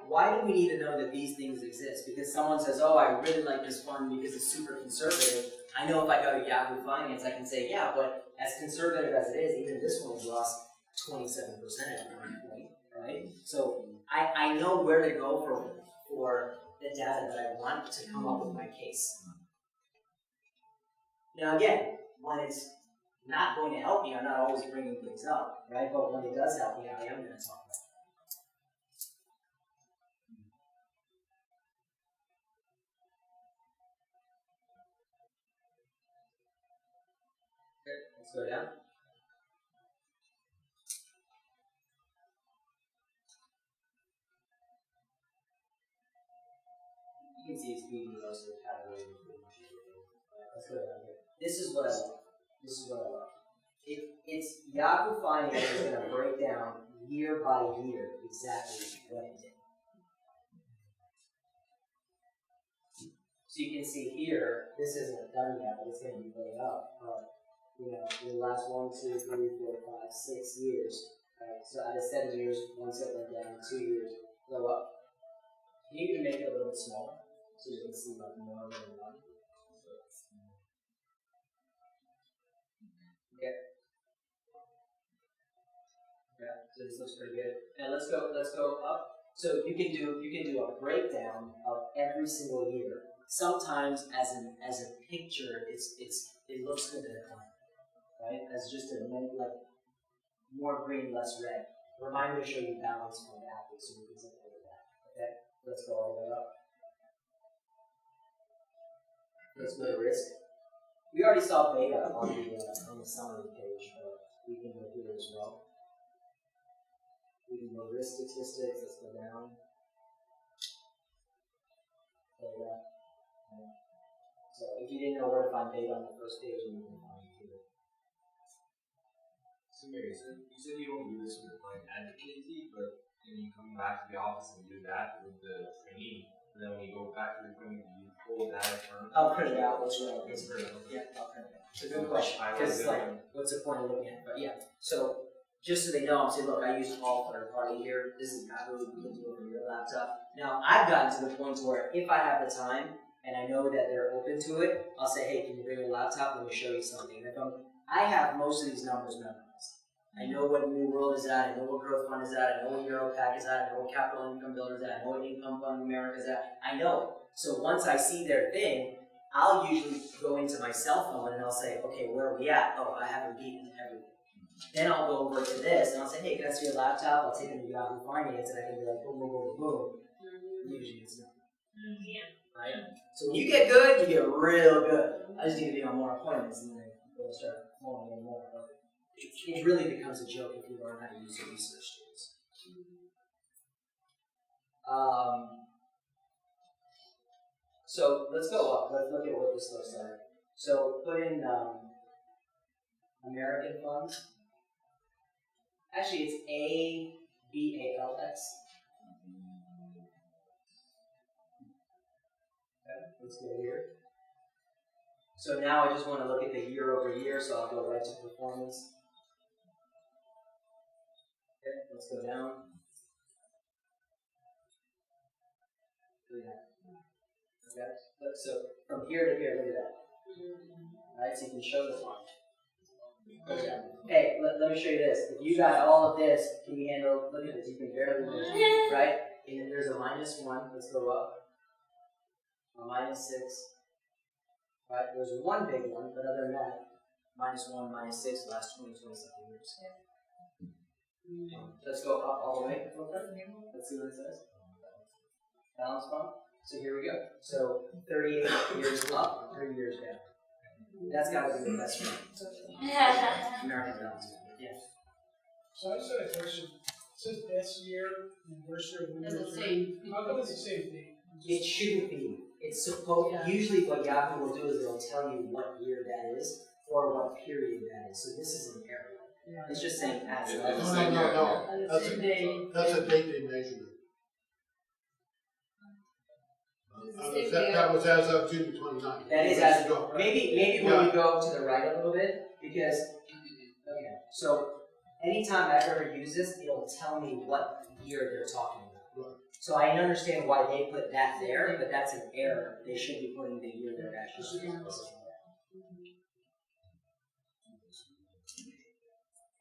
[SPEAKER 1] Why do we need to know that these things exist? Because someone says, oh, I really like this fund because it's super conservative. I know if I go to Yahoo Finance, I can say, yeah, but as conservative as it is, even this one's lost 27% at one point, right? So I know where to go for the data that I want to come up with my case. Now again, when it's not going to help me, I'm not always bringing things up, right? But when it does help me, I am going to talk about it. Okay, let's go down. You can see it's being most of the category. Let's go down here. This is what I love. It's Yahoo Finance is going to break down year by year exactly what it did. So you can see here, this isn't done yet, but it's going to be going up. In the last 1, 2, 3, 4, 5, 6 years. Right? So out of 7 years, once it went down, 2 years, go up. Can you even make it a little bit smaller so you can see like more than one? Okay. Yeah, so this looks pretty good. And let's go up. So you can do a breakdown of every single year. Sometimes as a picture, it looks good at a time, right? As just a like more green, less red. Remind me to show you balance from that, so we can take a look at that. Okay, let's go all the way up. Let's go to risk. We already saw beta on the summary page, but we can go here as well. We can go risk statistics. Let's go down. Beta. So if you didn't know where to find beta on the first page, you can find it here.
[SPEAKER 2] Samir, you said you don't do this with the client advocacy, but then you come back to the office and do that with the trainee. And then when you go back to the clinic, you pull data from.
[SPEAKER 1] I'll print it out. What's wrong?
[SPEAKER 2] Yeah,
[SPEAKER 1] I'll print it out. It's a good question. Because what's the point of looking at it? But yeah. So just so they know, I'm saying, look, I used all third party here. This is not really good to do it from your laptop. Now I've gotten to the point where if I have the time and I know that they're open to it, I'll say, hey, can you bring your laptop? Let me show you something. And I have most of these numbers memorized. I know what New World is at, I know what Growth Fund is at, I know what EuroPac is at, I know what Capital Income Builder is at, I know what Income Fund America is at. I know it. So once I see their thing, I'll usually go into my cell phone and I'll say, okay, where are we at? Oh, I haven't beaten everything. Then I'll go over to this and I'll say, hey, can I see your laptop? I'll take them to Yahoo Finance and I can be like, boom, boom, boom, boom. Usually it's not. Right? So when you get good, you get real good. I just need to be on more appointments and then we'll start flowing in more. It really becomes a joke if you learn how to use your research tools. So let's go up. Let's look at what this looks like. So put in American funds. Actually, it's ABALX. Okay, let's go here. So now I just want to look at the year over year, so I'll go right to performance. Okay, let's go down. Okay, so from here to here, look at that. Alright, so you can show the line. Okay. Hey, let me show you this. If you got all of this, can you handle, look at this, you can barely move, right? And then there's a -1, let's go up. A -6. Right, there's one big one, but other than that, -1, -6, last 20, 27 years. Let's go up all the way. Let's see what it says. Balance fund. So here we go. So 38 years up, 3 years down. That's got to be the best one. American balance fund. Yeah.
[SPEAKER 6] So I just had a question. It says best year and worst year of
[SPEAKER 3] It's the same.
[SPEAKER 6] How come it's the same thing?
[SPEAKER 1] It shouldn't be. It's supposed. Usually, what Yahoo will do is they'll tell you what year that is or what period that is. So this is an error. It's just saying as of.
[SPEAKER 5] No. That's a date they measured it. That was as of June 29th.
[SPEAKER 1] That is as of. Maybe when you go to the right a little bit, because okay. So anytime I've ever used this, it'll tell me what year they're talking about.
[SPEAKER 5] Right.
[SPEAKER 1] So I understand why they put that there, but that's an error. They should be putting the year they're actually supposed to.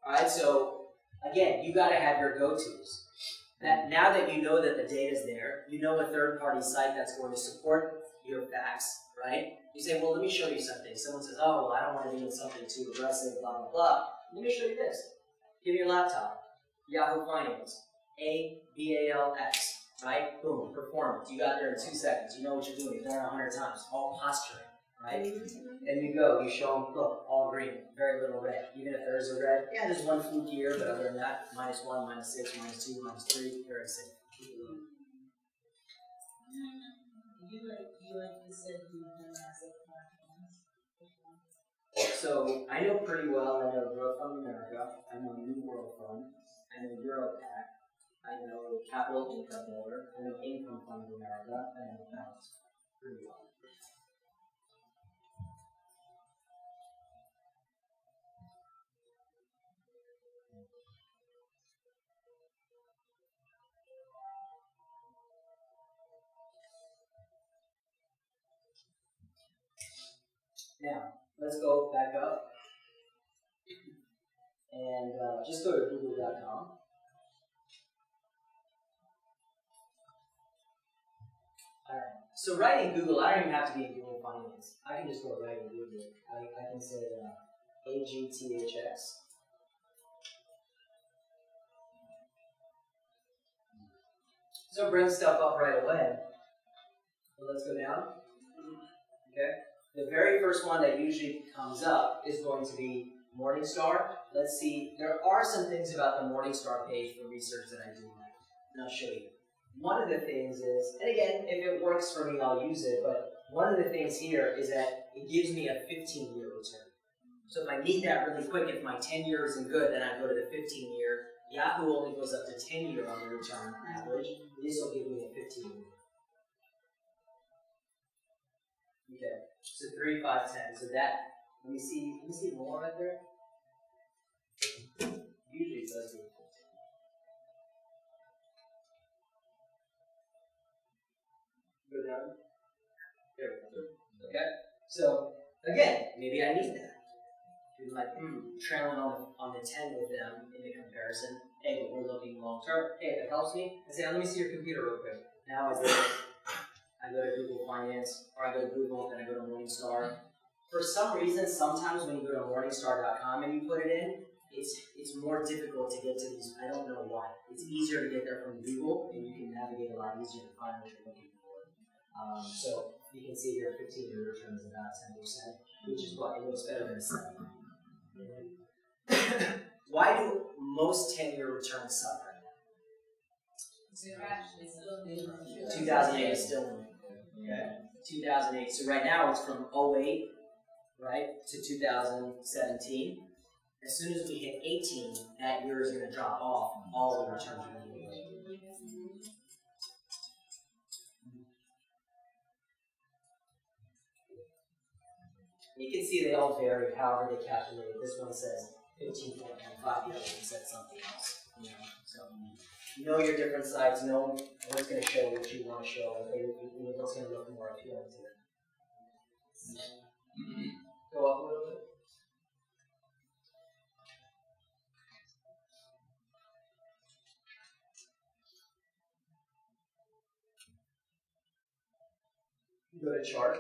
[SPEAKER 1] Alright, so again, you gotta have your go-tos. Now that you know that the data's there, you know a third-party site that's going to support your facts, right? You say, well, let me show you something. Someone says, oh, well, I don't want to be in something too aggressive, blah, blah, blah. Let me show you this. Give me your laptop. Yahoo Finance. ABALX. Right? Boom. Performance. You got there in 2 seconds. You know what you're doing. You've done it 100 times. All posturing. Right? And you go. You show them, look, all green. Very little red. Even if there is a red, yeah, there's one fluke here, but other than that, -1, -6, -2, -3, very safe. Keep it moving.
[SPEAKER 6] You said you had asset platforms.
[SPEAKER 1] So I know pretty well. I know Growth Fund America. I know New World Fund. I know EuroPac. I know Capital Income Builder. I know Income Fund of America. I know Balance pretty well. Now, let's go back up and just go to google.com. Alright, so right in Google, I don't even have to be in Google Finance. I can just go right in Google. I can say AGTHX. So it brings stuff up right away. So let's go down. Okay. The very first one that usually comes up is going to be Morningstar. Let's see, there are some things about the Morningstar page for research that I do like, and I'll show you. One of the things is, and again, if it works for me, I'll use it, but one of the things here is that it gives me a 15-year return. So if I need that really quick, if my 10-year isn't good, then I go to the 15-year. Yahoo only goes up to 10-year on the return average. This will give me a 15-year. Okay, so 3, 5, 10. So that, let me see more right there. Usually it does give 15. Go down. There we go. Okay, so again, maybe I need that. You're like, trailing on the 10 with them in the comparison. Hey, but we're looking long term. Hey, if it helps me, I say, let me see your computer real quick. Now I go to Google Finance, or I go to Google, and I go to Morningstar. For some reason, sometimes when you go to Morningstar.com and you put it in, it's more difficult to get to these. I don't know why. It's easier to get there from Google, and you can navigate a lot easier to find what you're looking for. So you can see here, 15-year return is about 10%, which is what it looks better than 7. Why do most 10-year returns suffer? 2008 is still in. Okay. 2008. So right now it's from 08, right, to 2017. As soon as we hit 18, that year is going to drop off. All the returns are going to be away. You can see they all vary, however they calculate it. This one says 15.95, the other one said something else. You know, so you know your different sites, know what's going to show what you want to show, what's going to look more appealing to them. Go up a little bit. Go to chart.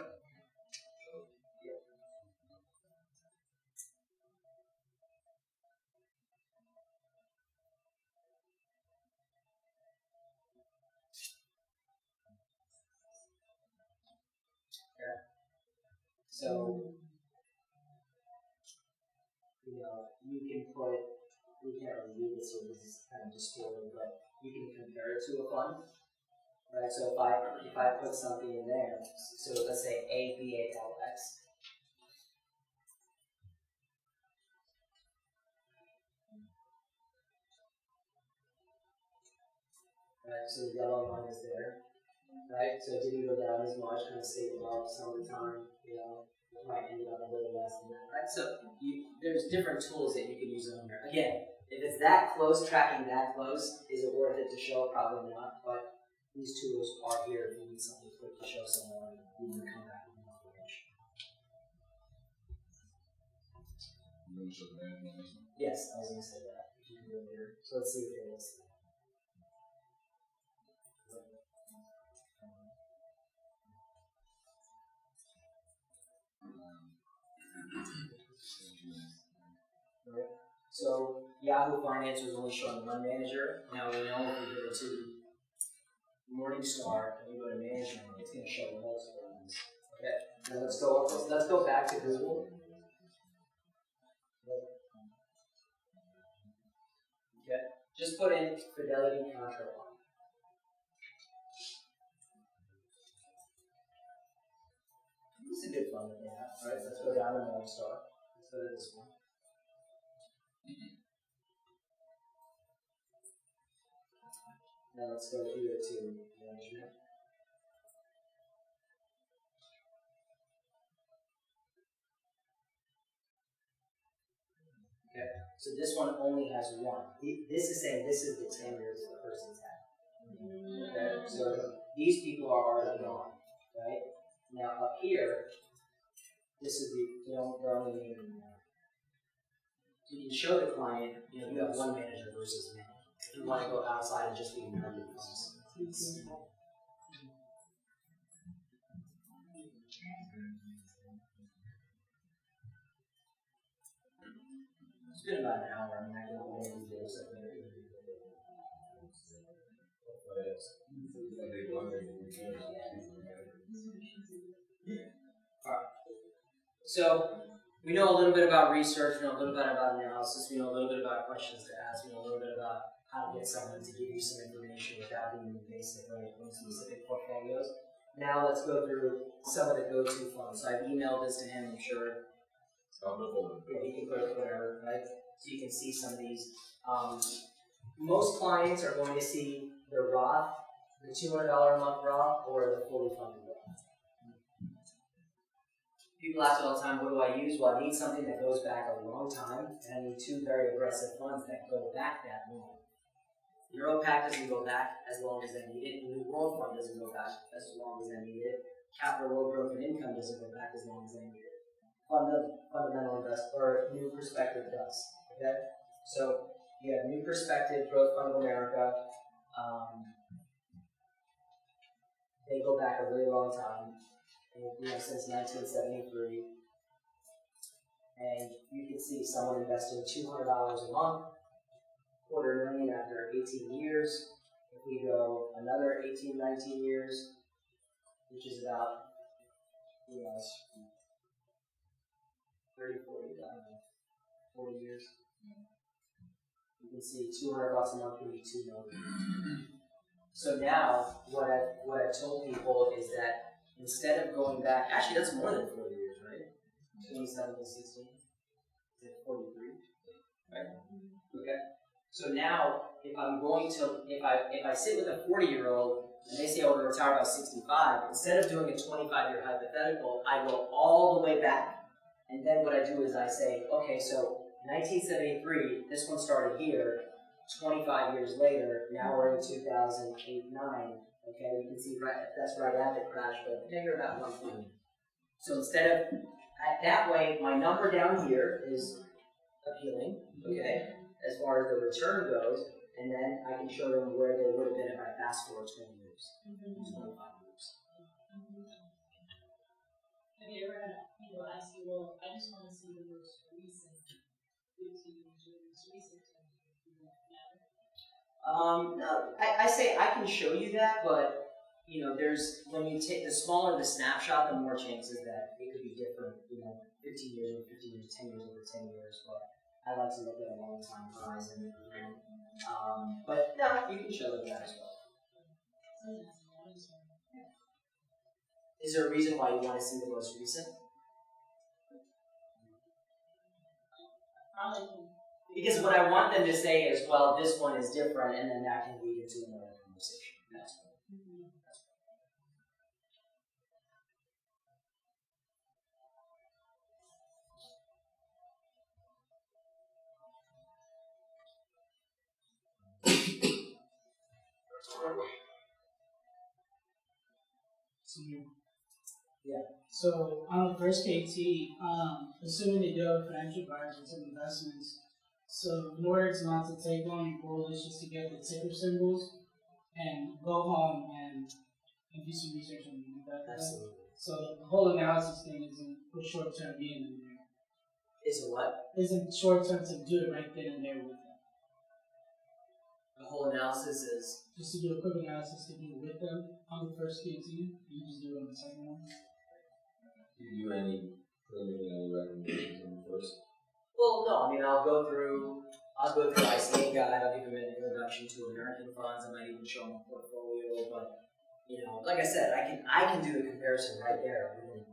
[SPEAKER 1] So, you know, you can put, we can't really read it, so this is kind of distorted, but you can compare it to a fund, right? So if I put something in there, so let's say ABALX. Right, so the yellow line is there, right? So it didn't go down as much, kind of stayed above some of the time, you know. It might end up a little less than that, right? So there's different tools that you can use on there. Again, if it's that close, tracking that close, is it worth it to show? Probably not, but these tools are here if you need something quick to show someone, you can come back with more information. Yes, I was going to say that. You can go here. So let's see if it is. Right. So Yahoo Finance was only showing one manager. Now we know if we go to Morningstar and we go to management, it's going to show multiple ones. Okay. Now let's go back to Google. Okay. Just put in Fidelity Contra Line. This is a good one that they have. All right, let's go down to Morningstar. Let's go to this one. Now let's go here to management. Okay, so this one only has one. This is saying this is the 10 years the person's had. Okay, so these people are already gone, right? Now up here, this is they're only naming now. So you can show the client, you know, you have one manager versus many. If you want to go outside and just be incumbent funds. It's been about an hour. I mean, I can maybe do something. Alright. So we know a little bit about research, we know a little bit about analysis, we know a little bit about questions to ask, we know a little bit about how to get someone to give you some information without being invasive, right, in specific portfolios. Now let's go through some of the go-to funds. So I've emailed this to him, I'm sure. Yeah, you can put it whatever, right? So you can see some of these. Most clients are going to see the Roth, the $200 a month Roth, or the fully funded Roth. People ask me all the time, what do I use? Well, I need something that goes back a long time, and I need two very aggressive funds that go back that long. EuroPac doesn't go back as long as I need it. New World Fund doesn't go back as long as I need it. Capital World Growth and Income doesn't go back as long as I need it. Fundamental Invest or New Perspective does. Okay, so you have New Perspective, Growth Fund of America. They go back a really long time, and, since 1973. And you can see someone investing $200 a month, $250,000 after 18 years. If we go another 18, 19 years, which is about 30, 40 years. You can see $200 a month can be $2 million. So now, what I told people is that instead of going back, actually that's more than 40 years, right? 27 to 16. Is it 43? Right? Okay. So now, if I'm going to, if I sit with a 40-year-old and they say I want to retire by 65, instead of doing a 25-year hypothetical, I go all the way back. And then what I do is I say, okay, so 1973, this one started here. 25 years later, now we're in 2008, 9. Okay, you can see that's right at the crash, but you're about 120. So instead of that way, my number down here is appealing. Okay, as far as the return goes, and then I can show them where they would have been if I fast forward 20 years, 25 years.
[SPEAKER 6] Have you ever had people ask you, well, I just want to see the most recent 15 years or the most recent 10 years?
[SPEAKER 1] No, I say I can show you that, but there's when you take the smaller the snapshot, the more chances that it could be different. 15 years over 15 years, 10 years over 10 years. But I like to look at a long time horizon. But no, you can show them that as well. Is there a reason why you want to see the most recent?
[SPEAKER 6] Probably can.
[SPEAKER 1] Because what I want them to say is, well, this one is different, and then that can lead into another conversation. That's what.
[SPEAKER 7] Samir.
[SPEAKER 1] Yeah.
[SPEAKER 7] So on the first KT, assuming they do have financial advisors and investments, so in order to not to take on your goal is just to get the ticker symbols and go home and do some research on that.
[SPEAKER 1] Absolutely.
[SPEAKER 7] So the whole analysis thing isn't put short term being in there.
[SPEAKER 1] Is it what?
[SPEAKER 7] Isn't short term to do it right then and there with them.
[SPEAKER 1] The whole analysis is.
[SPEAKER 7] Just to do a quick analysis to do with them on the first KT, you just do it on the second one.
[SPEAKER 2] Do you do any preliminary recommendations on the first?
[SPEAKER 1] Well, no. I mean, I'll go through ICA guide. I'll give them an introduction to American funds. I might even show them a portfolio. But like I said, I can do the comparison right there within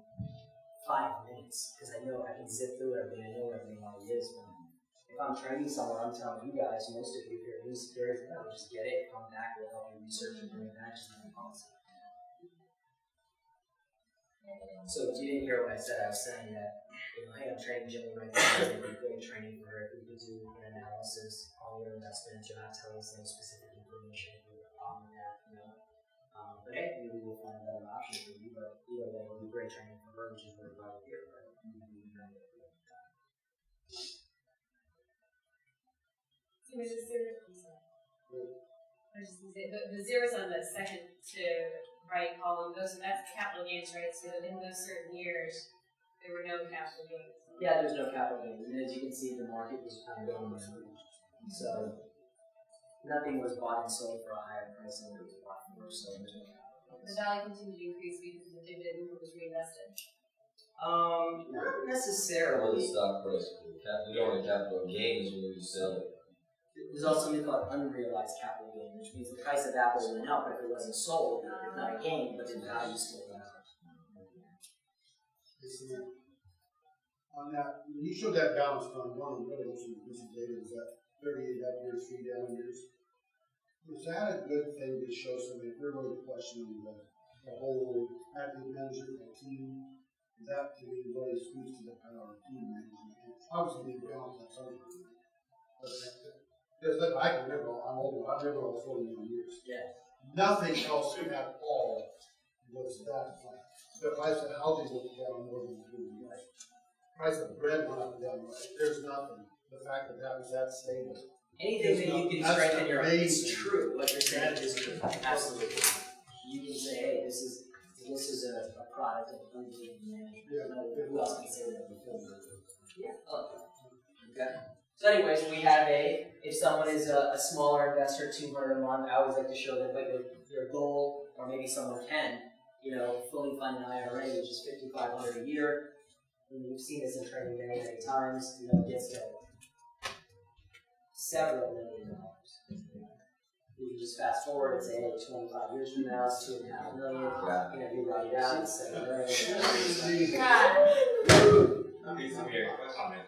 [SPEAKER 1] 5 minutes because I know I can zip through everything. I know where everything already is. But if I'm training somewhere, I'm telling you guys, most of you, if you're new securities, just get it, come back, we'll help you research and bring it back to the policy. So if you didn't hear what I said, I was saying that, hey, I'm training Jimmy right now, it'd be great training for her if we could do an analysis on your investments. You're not telling us any specific information if you have a problem with that, but hey, maybe we'll find a better option for you, but either way, it'll be great training for her, which is very valuable here, right?
[SPEAKER 3] So there's a zero. I'm sorry. I was just gonna say, the zeros on the second to right column, that's capital gains, right? So in those certain years, there were no capital gains.
[SPEAKER 1] Yeah, there's no capital gains, and as you can see, the market was kind of going down. So nothing was bought and sold for a higher price than it was bought for, so there's no capital gains.
[SPEAKER 3] The value continued to increase because the dividend was reinvested.
[SPEAKER 1] Not
[SPEAKER 2] Or the
[SPEAKER 1] necessarily.
[SPEAKER 2] stock price. You don't want capital gains when you sell it.
[SPEAKER 1] There's also something called unrealized capital gain, which means the price of Apple went up, but if it wasn't sold, it's not a gain, but the value still went up.
[SPEAKER 5] On that, when you showed that balance fund, one of the really recent data was that 38 up years, 3 down years. Was that a good thing to show somebody if we're really questioning the whole active management team? That to me really speaks to the power of team management. Obviously, the balance on some of them. Because I can remember, I'm older, I remember all 41 years.
[SPEAKER 1] Yeah.
[SPEAKER 5] Nothing else at all was that flat. The price of housing went down more than 3 years. Price of bread went up and down. There's nothing. The fact that that was that stable.
[SPEAKER 1] Anything that you can
[SPEAKER 5] That's
[SPEAKER 1] strengthen your
[SPEAKER 5] amazing.
[SPEAKER 1] is true. What you're saying is true. Absolutely. You can say, hey, this is a product of unbelievable management.
[SPEAKER 5] Yeah.
[SPEAKER 1] Who else can say that before? Yeah. Okay. So anyways, we have if someone is a smaller investor, $200 a month, I always like to show them like your goal, or maybe someone can, fully fund an IRA, which is $5,500 a year. And we've seen this in training many, many times, it gets to several $1 million. You can just fast forward and say, hey, 25 years from now, it's $2.5 million. You write it out and say,
[SPEAKER 2] Okay, Samir, quick comment.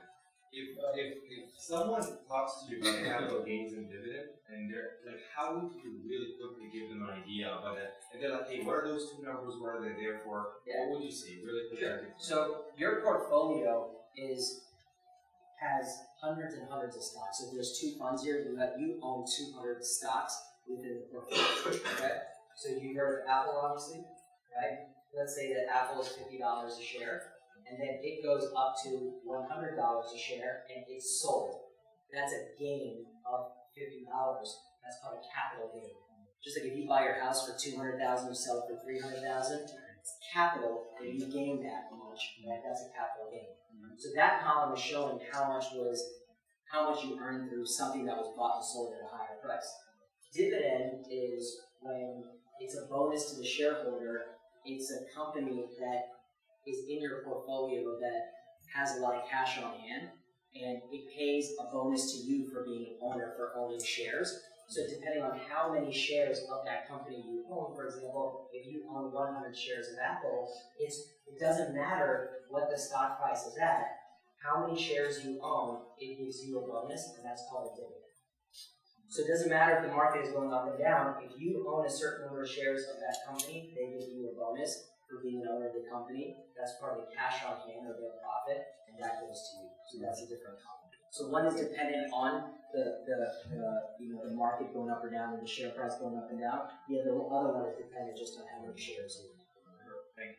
[SPEAKER 2] If someone talks to you about capital gains and dividend, and they're like, how would you really quickly give them an idea about that? And they're like, hey, what are those two numbers? What are they there for?
[SPEAKER 1] Yeah.
[SPEAKER 2] What would you say? Really quickly.
[SPEAKER 1] Sure. So your portfolio has hundreds and hundreds of stocks. So if there's 2 funds here, you own 200 stocks within the portfolio. Okay? So you heard of Apple, obviously, right? Let's say that Apple is $50 a share. And then it goes up to $100 a share, and it's sold. That's a gain of $50. That's called a capital gain. Just like if you buy your house for $200,000, you sell it for $300,000. It's capital, and you gain that much. Right? That's a capital gain. So that column is showing how much you earned through something that was bought and sold at a higher price. Dividend is when it's a bonus to the shareholder. It's a company that is in your portfolio that has a lot of cash on hand, and it pays a bonus to you for being an owner for owning shares.
[SPEAKER 8] So depending on how many shares of that company you own, for example, if you own 100 shares of Apple, it doesn't matter what the stock price is at. How many shares you own, it gives you a bonus, and that's called a dividend. So it doesn't matter if the market is going up and down. If you own a certain number of shares of that company, they give you a bonus for being an owner of the company. That's part of the cash on hand or their profit, and that goes to you. So that's a different company. So one is dependent on the market going up or down, and the share price going up and down. The other one is dependent just on how many shares you own.
[SPEAKER 2] Thank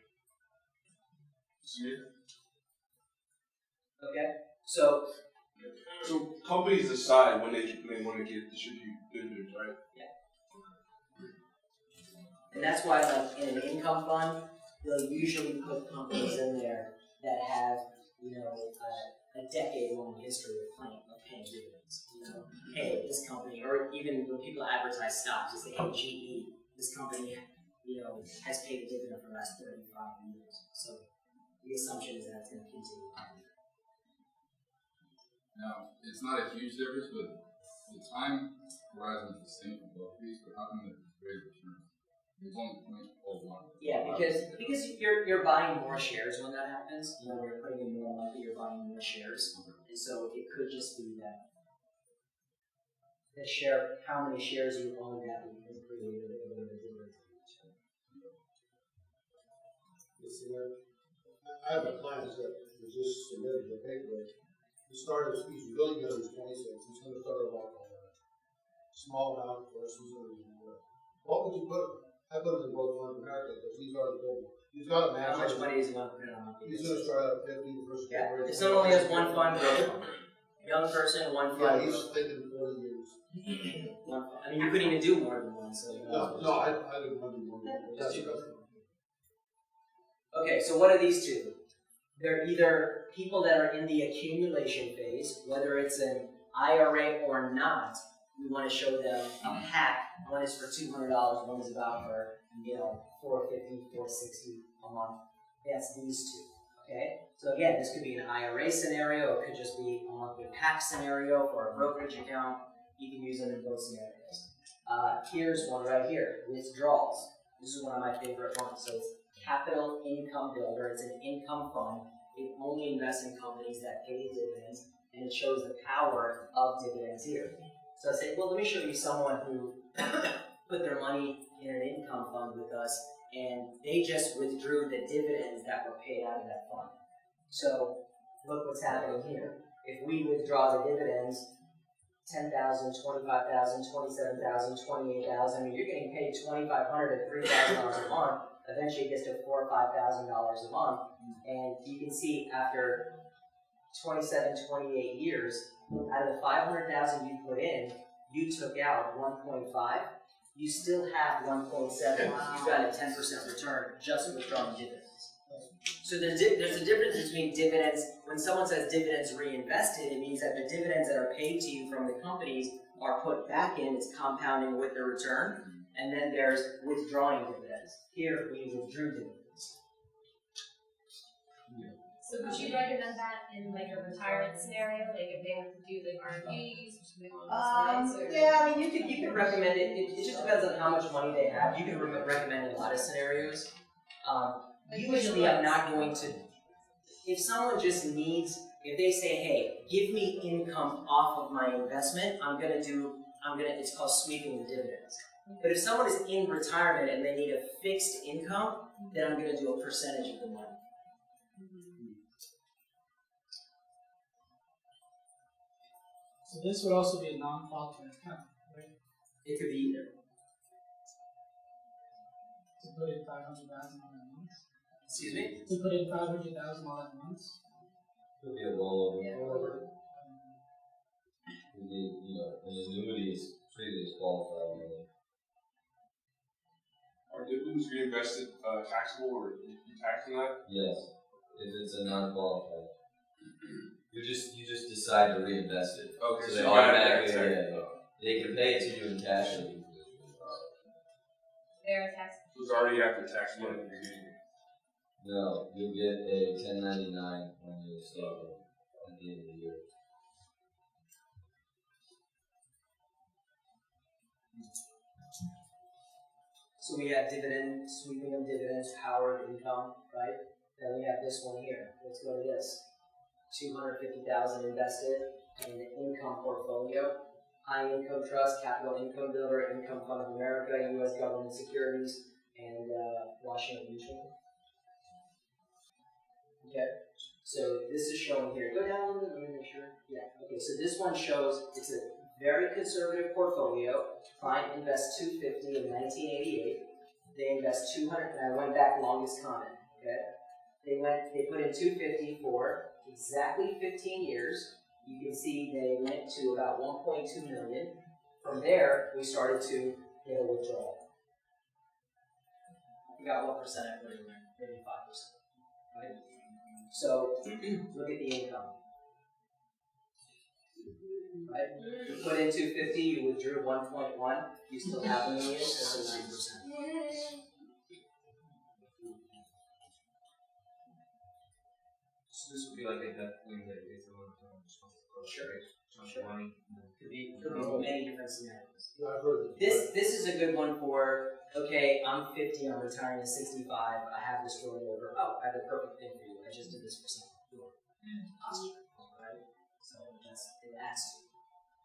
[SPEAKER 4] you.
[SPEAKER 8] Okay, so
[SPEAKER 4] companies decide when they want to get distribute dividends, right?
[SPEAKER 8] and that's why, like in an income fund, they'll usually put companies in there that have, a decade-long history of paying dividends. Hey, this company, or even when people advertise stocks, they say, hey, GE, this company, has paid a dividend for the last 35 years. So the assumption is that it's going to continue.
[SPEAKER 9] Now, it's not a huge difference, but the time horizon is the same for both of these, but how come the rate of return? It's only 0.01.
[SPEAKER 8] Yeah, because you're buying more shares when that happens. You're putting in more money, you're buying more shares, and so it could just be that how many shares you own that will create a little bit of a difference.
[SPEAKER 5] I have a client that was just submitted the paperwork. He's really good at his 26. He's going to start a walk on that. Small amount for us. What would you put? I put him in both one America because he's already good. He's got a match.
[SPEAKER 8] How much money is he going to put on?
[SPEAKER 5] He's going to start out 50 the first year.
[SPEAKER 8] If someone only has one fund, young person, one fund.
[SPEAKER 5] Yeah, he's thinking 40 years.
[SPEAKER 8] I mean, you couldn't even do more than one. So
[SPEAKER 5] No, I didn't want to do more than one.
[SPEAKER 8] Just two. Okay, so what are these two? They're either people that are in the accumulation phase, whether it's an IRA or not. We want to show them a pack. One is for $200. One is about for $450, $460 a month. That's these two. Okay. So again, this could be an IRA scenario. It could just be a monthly pack scenario for a brokerage account. You can use them in both scenarios. Here's one right here: withdrawals. This is one of my favorite ones. So it's Capital Income Builder. It's an income fund. It only invests in companies that pay dividends, and it shows the power of dividends here. So I say, well, let me show you someone who put their money in an income fund with us, and they just withdrew the dividends that were paid out of that fund. So look what's happening here. If we withdraw the dividends, $10,000, $25,000, $27,000, $28,000, you're getting paid $2,500 to $3,000 a month. Eventually it gets to $4,000 or $5,000 a month, and you can see after 27, 28 years, out of the $500,000 you put in, you took out 1.5. You still have 1.7. You've got a 10% return just withdrawing dividends. So there's a difference between dividends. When someone says dividends reinvested, it means that the dividends that are paid to you from the companies are put back in. It's compounding with the return. And then there's withdrawing dividends. Here we withdrew dividends.
[SPEAKER 3] So would you recommend that in like a retirement scenario, like if they were to do like RVPs or something along those lines?
[SPEAKER 8] Yeah, I mean you could recommend it. It just depends on how much money they have. You can recommend in a lot of scenarios. Usually, I'm not going to. If someone just needs, if they say, "Hey, give me income off of my investment," It's called sweeping the dividends. But if someone is in retirement and they need a fixed income, then I'm going to do a percentage of the money.
[SPEAKER 7] So this would also be a non-qualified account, right?
[SPEAKER 8] It could be either.
[SPEAKER 7] To put in $500,000 all at once.
[SPEAKER 8] Excuse me?
[SPEAKER 7] To put in $500,000 all at once.
[SPEAKER 10] Could be a rollover.
[SPEAKER 3] Yeah, rollover.
[SPEAKER 10] An annuity is treated as qualified money.
[SPEAKER 4] Are dividends reinvested taxable, or you tax on that?
[SPEAKER 10] Yes, if it's a non-qualified. You just decide to reinvest it.
[SPEAKER 4] Okay,
[SPEAKER 10] So
[SPEAKER 4] so
[SPEAKER 10] they
[SPEAKER 4] you gotta
[SPEAKER 10] automatically,
[SPEAKER 4] tax.
[SPEAKER 10] they can pay it to you in cash. Or
[SPEAKER 3] They're tax.
[SPEAKER 4] So it's already after tax money at the beginning.
[SPEAKER 10] no, you'll get a 1099 when you start at the end of the year.
[SPEAKER 8] So we have dividend, sweeping of dividends, power of income, right? Then we have this one here. Let's go to this. 250,000 invested in the income portfolio. High income trust, capital income builder, income fund of America, U.S. government securities, and Washington Mutual. Okay, so this is shown here. Go down a little bit, let me make sure. Yeah, okay, so this one shows it's a very conservative portfolio. Client invests $250 in 1988. They invest 200, and I went back longest comment, okay? They put in 250 for exactly 15 years. You can see they went to about 1.2 million. From there, we started to get a withdrawal. I forgot what percent I put in there, maybe 5%, right? So, look at the income. Right? You put in 250, you withdrew 1.1, you still have $1 million, that's a 9%.
[SPEAKER 2] So this would be like a death thing that is
[SPEAKER 8] Sure.
[SPEAKER 2] money.
[SPEAKER 8] Could be many different scenarios.
[SPEAKER 5] Yeah, I've heard of
[SPEAKER 8] This is a good one for, okay, I'm 50, I'm retiring at 65, I have this rolling over. Oh, I have the perfect thing for you. I just did this for something. Right? So it adds to it.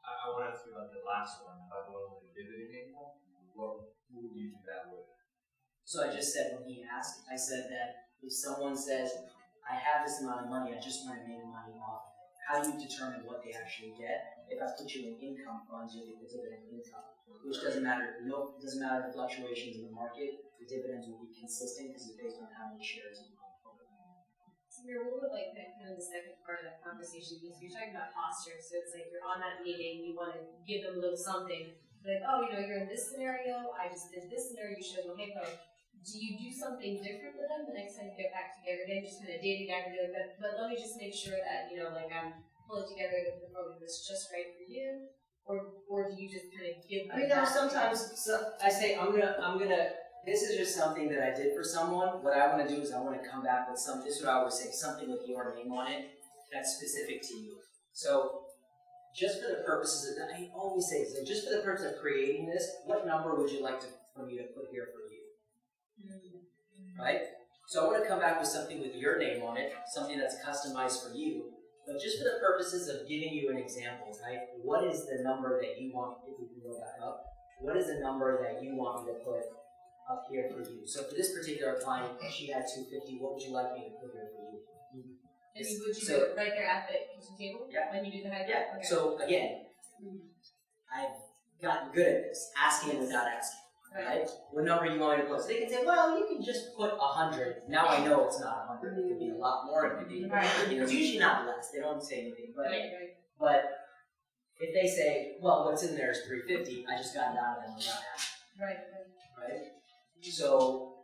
[SPEAKER 2] I want to ask you about the last one, about the one with the dividend income. Who would you do that with?
[SPEAKER 8] So I just said when he asked, I said that if someone says, I have this amount of money, I just want to make money off of it. How do you determine what they actually get? If I put you in income funds, you'll get the dividend income, which doesn't matter. No, it doesn't matter the fluctuations in the market. The dividends will be consistent because it's based on how many shares you own.
[SPEAKER 3] Samir, what would like kind of the second part of that conversation be? So you're talking about posture, so it's like you're on that meeting, you want to give them a little something. Like, oh, you know, you're in this scenario, I just did this scenario, you show them, hey, do you do something different with them the next time you get back together? Again, just kind of dating back and doing that. But let me just make sure that, you know, like I'm pulling together the program that's just right for you, or do you just kind of give them?
[SPEAKER 8] I mean, no, sometimes I say I'm gonna. This is just something that I did for someone. What I want to do is I want to come back with some. This is what I always say: something with your name on it that's specific to you. So, just for the purposes of, I always say, so just for the purpose of creating this, what number would you like for me to put here for you? Right? So I want to come back with something with your name on it, something that's customized for you. But just for the purposes of giving you an example, right? What is the number that you want, if we can go back up, what is the number that you want me to put up here for you? So for this particular client, she had 250, what would you like me to put here for you?
[SPEAKER 3] And would you do it right there at the kitchen table?
[SPEAKER 8] Yeah.
[SPEAKER 3] When you do the high
[SPEAKER 8] Yeah.
[SPEAKER 3] Okay.
[SPEAKER 8] So again, I've gotten good at this, asking without asking. Right? What number you want me to put? So they can say, well, you can just put 100. Now I know it's not 100. It could be a lot more. It could be, you know, it's usually not less. They don't say anything. But if they say, well, what's in there is 350, I just got down and I'm not happy. Right? So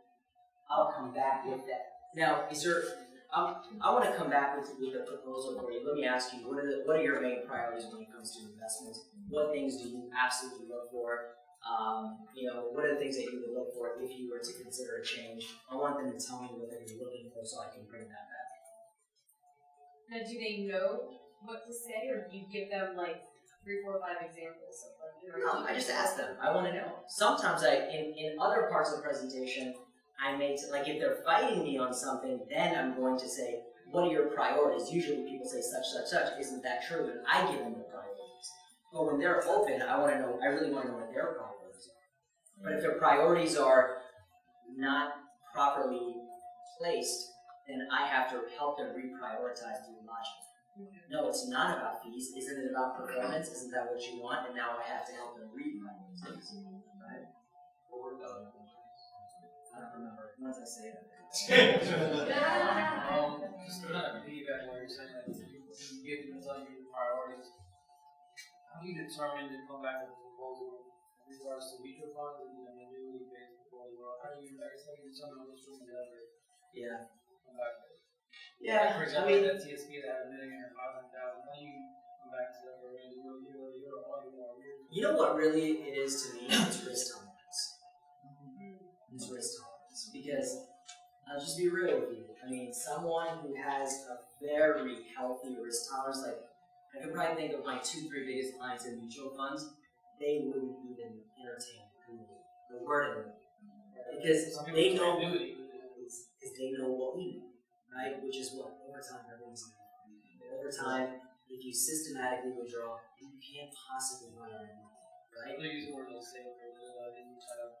[SPEAKER 8] I'll come back with that. Now, is there? I want to come back with a proposal for you. Let me ask you, what are your main priorities when it comes to investments? What things do you absolutely look for? You know, what are the things that you would look for if you were to consider a change? I want them to tell me what they're looking for so I can bring that back.
[SPEAKER 3] Now, do they know what to say, or do you give them like 3, 4, 5 examples of like? You know,
[SPEAKER 8] No, I just ask them. I want to know. Sometimes in other parts of the presentation, I may, like if they're fighting me on something, then I'm going to say, what are your priorities? Usually people say such, such, such. Isn't that true? And I give them the priorities. But when they're open, I really want to know what their priorities are. But if their priorities are not properly placed, then I have to help them reprioritize through logic. No, it's not about fees. Isn't it about performance? Isn't that what you want? And now I have to help them reprioritize. Right? I don't remember. Once I say it.
[SPEAKER 7] Just to kind of piggyback what you're saying, that you give them tell you your priorities. How do you determine to come back with a proposal in regards to mutual funds and the newly based portfolio? How do you determine which one to ever come back with?
[SPEAKER 8] Yeah,
[SPEAKER 7] For example, that TSP that had $1 million or $500,000, how do you come back to that?
[SPEAKER 8] You know what really it is to me? It's risk tolerance. It's risk tolerance. Because I'll just be real with you. I mean, someone who has a very healthy risk tolerance, like I could probably think of my 2-3 biggest clients in mutual funds, they wouldn't even entertain the word of it. Because they know, because they know what we know, right? Which is what? Over time, everything's over time, if you systematically withdraw, you can't possibly run out of money, right?
[SPEAKER 11] They use the word let's say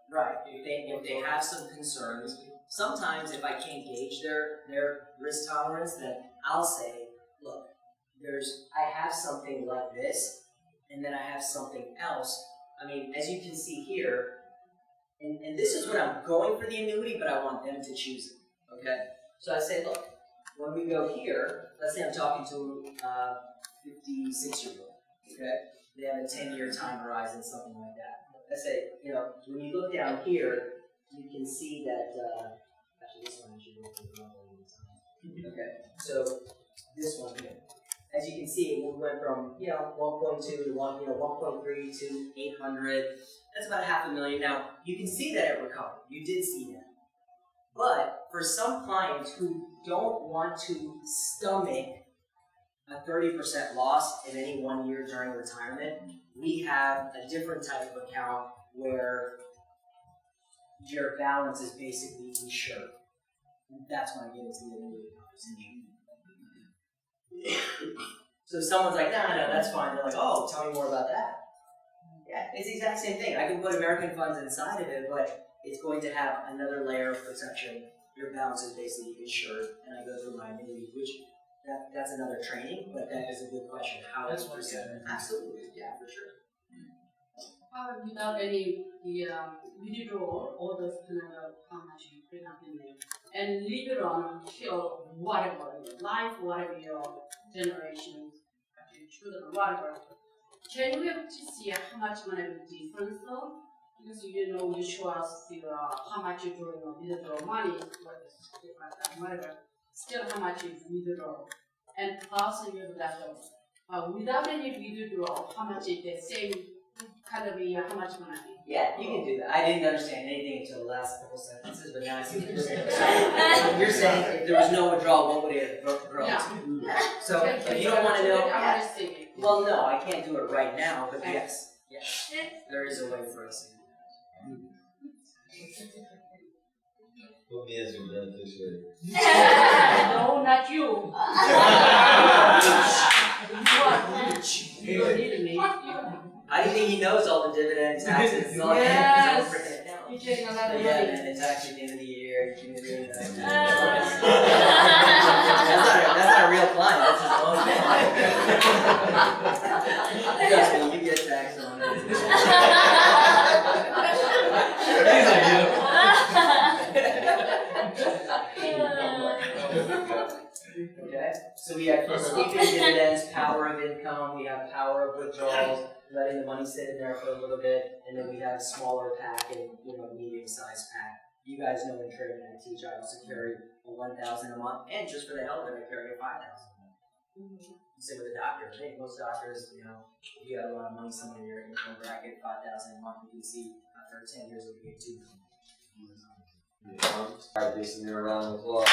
[SPEAKER 8] Right. If they have some concerns, sometimes if I can't gauge their risk tolerance, then I'll say, look, I have something like this, and then I have something else. I mean, as you can see here, and this is what I'm going for the annuity, but I want them to choose it. Okay? So I say, look, when we go here, let's say I'm talking to a 56-year-old, okay? They have a 10-year time horizon, something like that. I say, when you look down here, you can see that, actually this one I should look at the okay, so this one here. As you can see, we went from, 1.2 to 1.3 to 800. That's about $500,000. Now, you can see that it recovered. You did see that. But for some clients who don't want to stomach a 30% loss in any 1 year during retirement, we have a different type of account where your balance is basically insured. That's when I get into the annuity conversation. So someone's like, no, that's fine. They're like, oh, tell me more about that. Yeah, it's the exact same thing. I can put American funds inside of it, but it's going to have another layer of protection. Your balance is basically insured, and I go through my annuity, which that's another training, but that is a good question. How is percent? Absolutely, yeah, for sure.
[SPEAKER 6] Without any withdrawal, all those kind of how much you bring up in there, and later on, till whatever your life, whatever your generation, your children, whatever. Can we have to see how much money will difference though? Because you show us how much you draw, withdraw money, whatever. Still, how much you withdraw, and plus you have leftover. Without any withdrawal, how much is the same kind of how much money?
[SPEAKER 8] Yeah, you can do that. I didn't understand anything until the last couple sentences, but now I see what you're saying. You're saying if there was no withdrawal, what would it grow to? Yeah. So if you don't want to know, well, no, I can't do it right now, but yes, there is a way for us to do
[SPEAKER 10] Put me as your beneficiary.
[SPEAKER 6] No, not you. You are needing me.
[SPEAKER 8] I think he knows all the dividend taxes. It's all
[SPEAKER 6] Yes.
[SPEAKER 8] his own freaking account.
[SPEAKER 6] You're getting a lot of
[SPEAKER 8] Yeah,
[SPEAKER 6] money.
[SPEAKER 8] and it's actually the end of the year. You can do it. That's not a real client. That's his own client. Trust me, you get taxed on it. Okay, so we have sweeping dividends, power of income, we have power of withdrawals, letting the money sit in there for a little bit, and then we have a smaller pack and medium-sized pack. You guys know in trading I teach, I also carry a $1,000 a month, and just for the hell of it, I carry a $5,000 a month. Same with the doctors. I think most doctors, if you got a lot of money somewhere in your income bracket, $5,000 a month, you can see after 10 years it'll get $2 million.
[SPEAKER 10] Alright, Samir, a round of applause.